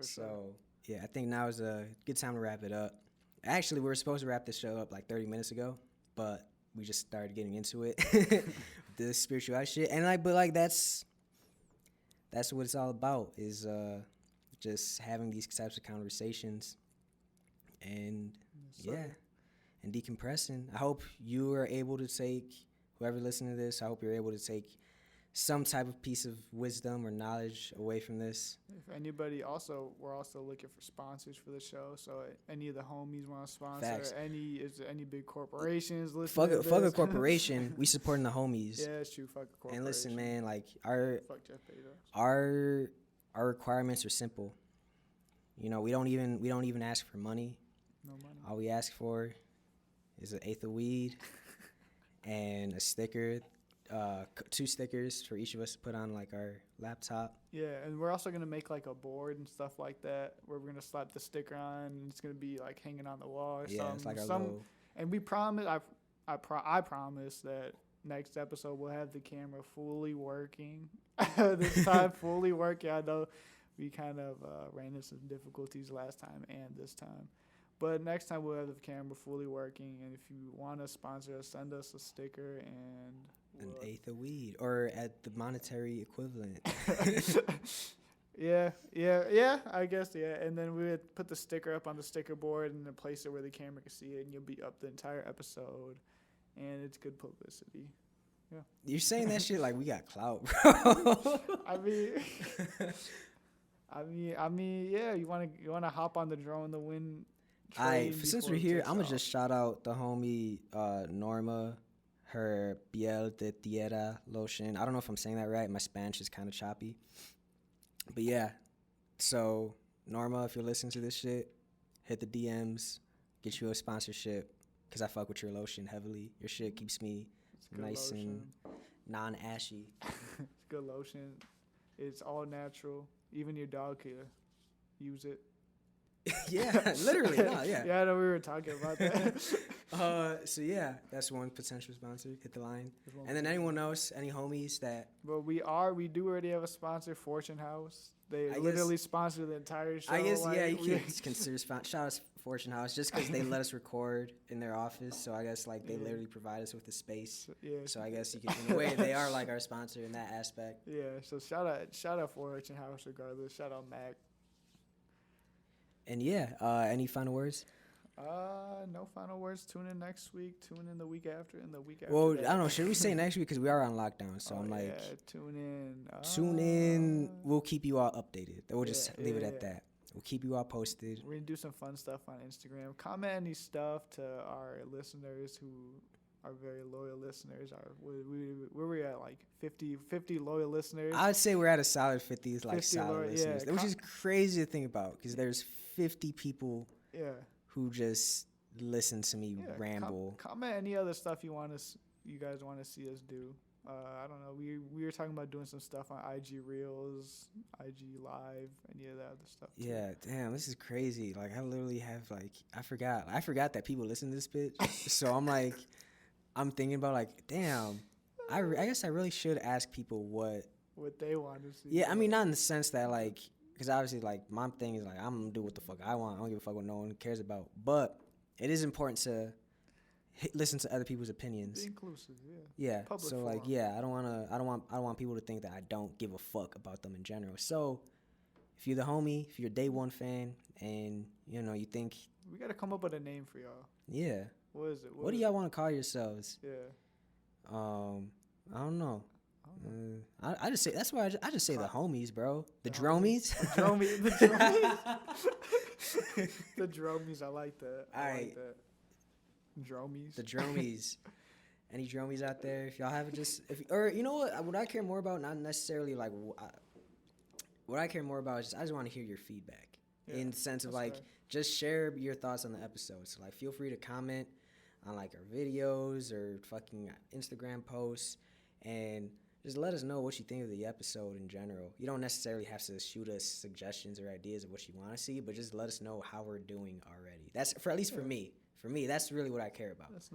So yeah, I think now is a good time to wrap it up. Actually, we were supposed to wrap this show up like 30 minutes ago, but we just started getting into it, the spirituality shit, and that's what it's all about. Is just having these types of conversations and and decompressing. I hope you are able to take, whoever listening to this, I hope you're able to take some type of piece of wisdom or knowledge away from this. If anybody we're also looking for sponsors for the show. So any of the homies want to sponsor, any big corporations listening to this. Fuck a corporation. We supporting the homies. Yeah, it's true. Fuck a corporation. And listen, man, like fuck Jeff Bezos. Our requirements are simple. You know, we don't even ask for money. No money. All we ask for is an eighth of weed and a sticker, 2 stickers for each of us to put on like our laptop. Yeah, and we're also gonna make like a board and stuff like that where we're gonna slap the sticker on and it's gonna be like hanging on the wall or something. It's like our logo. And we promise, I promise that next episode we'll have the camera fully working. This time fully working. I know we kind of ran into some difficulties last time and this time. But next time we'll have the camera fully working. And if you want to sponsor us, send us a sticker and an eighth of weed, or at the monetary equivalent. Yeah, I guess, yeah. And then we would put the sticker up on the sticker board and place it where the camera can see it, and you'll be up the entire episode. And it's good publicity. Yeah. You're saying that shit like we got clout, bro. I mean, yeah. You wanna hop on the drone, the Wind train. Since we're here, I'm gonna just shout out the homie Norma. her piel de tierra lotion. I don't know if I'm saying that right. My Spanish is kind of choppy. But yeah, so Norma, if you're listening to this shit, hit the DMs, get you a sponsorship, because I fuck with your lotion heavily. Your shit keeps me nice lotion. and non-ashy. It's good lotion. It's all natural. Even your dog can use it. Yeah, literally. No, yeah. Yeah, I know we were talking about that. So yeah, that's one potential sponsor. Hit the line. And then anyone else, any homies that. But we do already have a sponsor, Fortune House. They literally sponsor the entire show. I guess, like, yeah, you can consider shout out Fortune House just because they let us record in their office. So I guess like they literally provide us with the space. Yeah. So I guess you can, in a way, they are like our sponsor in that aspect. Yeah. So shout out Fortune House regardless. Shout out Mac. And yeah, any final words? No final words. Tune in next week. Tune in the week after, and the week after. Well, that. I don't know. Should we say next week because we are on lockdown? So I'm like, yeah, tune in. Tune in. We'll keep you all updated. We'll just leave it at that. We'll keep you all posted. We're gonna do some fun stuff on Instagram. Comment any stuff to our listeners who are very loyal listeners. Where we at, like 50 loyal listeners? I would say we're at a solid 50 like 50 solid listeners, yeah. Which is crazy to think about because there's 50 people who just listen to me ramble. Comment any other stuff you guys want to see us do. I don't know. We were talking about doing some stuff on IG Reels, IG Live, any of that other stuff. Too. Yeah, damn, this is crazy. Like I literally have like I forgot that people listen to this bitch. So I'm thinking about like, damn, I guess I really should ask people what they want to see. Yeah, I mean not in the sense that like, because obviously like my thing is like I'm gonna do what the fuck I want. I don't give a fuck what no one cares about. But it is important to listen to other people's opinions. Be inclusive, yeah. Yeah. Public so forum. like, yeah, I don't want people to think that I don't give a fuck about them in general. So if you're the homie, if you're a day one fan, and you know you think we gotta come up with a name for y'all. Yeah. What is it? What do y'all want to call yourselves? Yeah. I don't know. I just say that's why I just say the homies, bro. The dromies. The dromies. The dromies. I like that. I like that. Dromies. The dromies. Any dromies out there? If y'all have or you know what I care more about, not necessarily like what I care more about is I just want to hear your feedback in the sense of like just share your thoughts on the episode. So like feel free to comment on like our videos or fucking Instagram posts and just let us know what you think of the episode in general. You don't necessarily have to shoot us suggestions or ideas of what you want to see, but just let us know how we're doing already. That's for at least for me. For me, that's really what I care about. Let us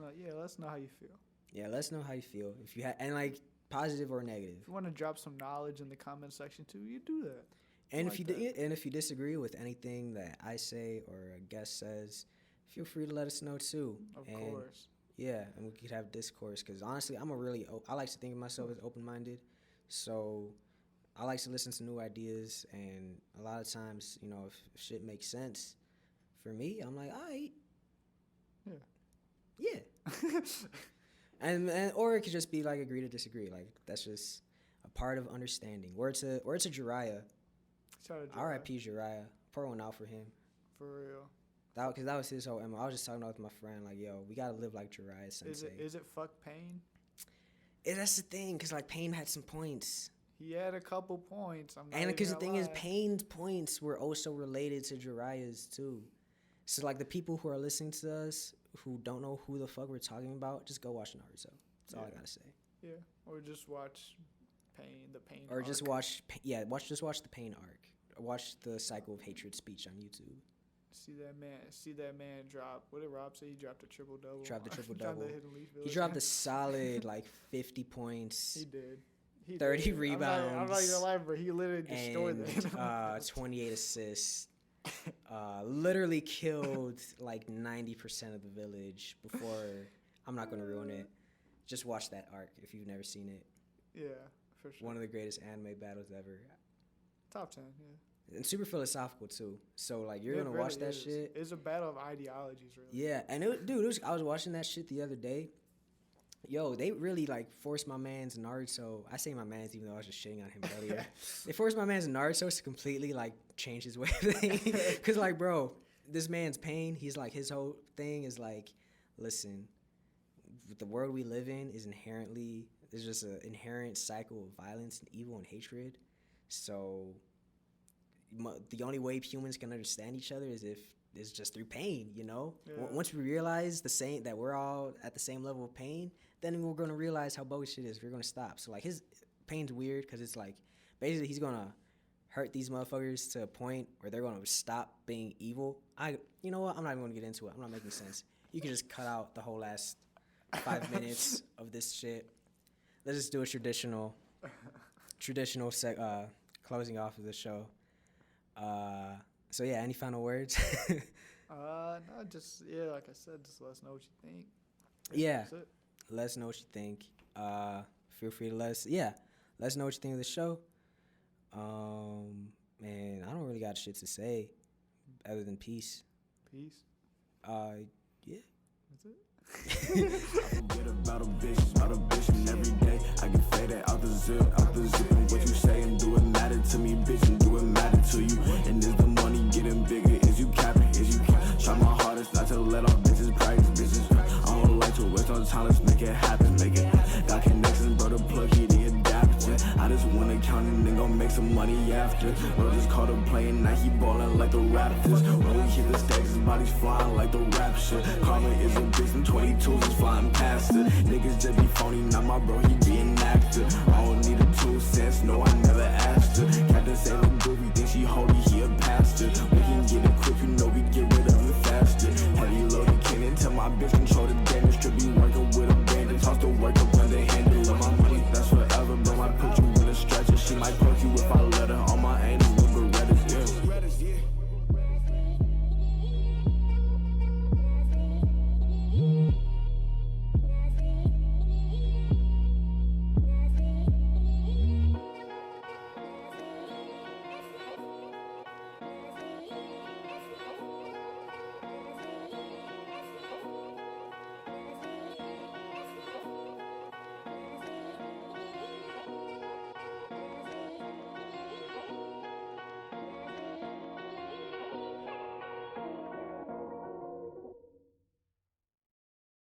know how you feel. Yeah, let us know how you feel. If you and like positive or negative. If you want to drop some knowledge in the comment section too, you do that. And if you disagree with anything that I say or a guest says, feel free to let us know too. Of course. Yeah, and we could have discourse because honestly, I like to think of myself as open-minded, so I like to listen to new ideas, and a lot of times, you know, if shit makes sense for me, I'm like, all right. Yeah. and or it could just be like agree to disagree. Like that's just a part of understanding. Word to Jiraiya. R.I.P. Jiraiya. Pour one out for him. For real. Because that was his whole MO. I was just talking about with my friend, like, yo, we gotta live like Jiraiya Sensei. Is it fuck Pain? That's the thing, because like Pain had some points. He had a couple points. And because the thing is, Pain's points were also related to Jiraiya's too. So like the people who are listening to us who don't know who the fuck we're talking about, just go watch Naruto. That's all I gotta say. Yeah, or just watch the Pain. Or arc. just watch the Pain arc. Or watch the Cycle of Hatred speech on YouTube. See that man drop. What did Rob say? He dropped a triple double. Dropped a triple double. He dropped a solid like 50 points. He did. 30 rebounds. I'm not gonna lie, but he literally destroyed them. 28 assists. Literally killed like 90% of the village before. I'm not gonna ruin it. Just watch that arc if you've never seen it. Yeah, for sure. One of the greatest anime battles ever. Top 10, yeah. And super philosophical too. So like you're gonna really watch that shit. It's a battle of ideologies, really. Yeah, and I was watching that shit the other day. Yo, they really like forced my man's Naruto. I say my man's even though I was just shitting on him earlier. They forced my man's Naruto to completely like change his way of thinking. Cause like, bro, this man's Pain. He's like his whole thing is like, listen, the world we live in is inherently, there's just an inherent cycle of violence and evil and hatred. So the only way humans can understand each other is if it's just through pain, you know? Yeah. Once we realize that we're all at the same level of pain, then we're going to realize how bogus shit is. We're going to stop. So like his pain's weird because it's like basically he's going to hurt these motherfuckers to a point where they're going to stop being evil. You know what? I'm not even going to get into it. I'm not making sense. You can just cut out the whole last 5 minutes of this shit. Let's just do a traditional closing off of the show. So yeah, any final words? No, just like I said, just let us know what you think. Yeah, That's it. let us know what you think. Feel free to let us know what you think of the show. Man, I don't really got shit to say other than peace. Peace. Yeah. That's it. Forget about a bitch, and every day I can fade it out the zip, and what you say and do it matter to me, bitch, and do it matter to you. And is the money getting bigger? Is you capping? Try my hardest not to let off bitches, practice bitches. I don't like to waste no time, let's make it happen, Got connections, bro, the plug, he the adapter. I just wanna count and then gon' make some money after. Bro, just called him playing, now he ballin' like the Raptors. When we hit the stage, his body's flying like the rap shit. Karma is a bitch, and 22s is flying past it. Niggas just be phony, now my bro, he be an actor. I don't need a 2 cents, no, I never asked her.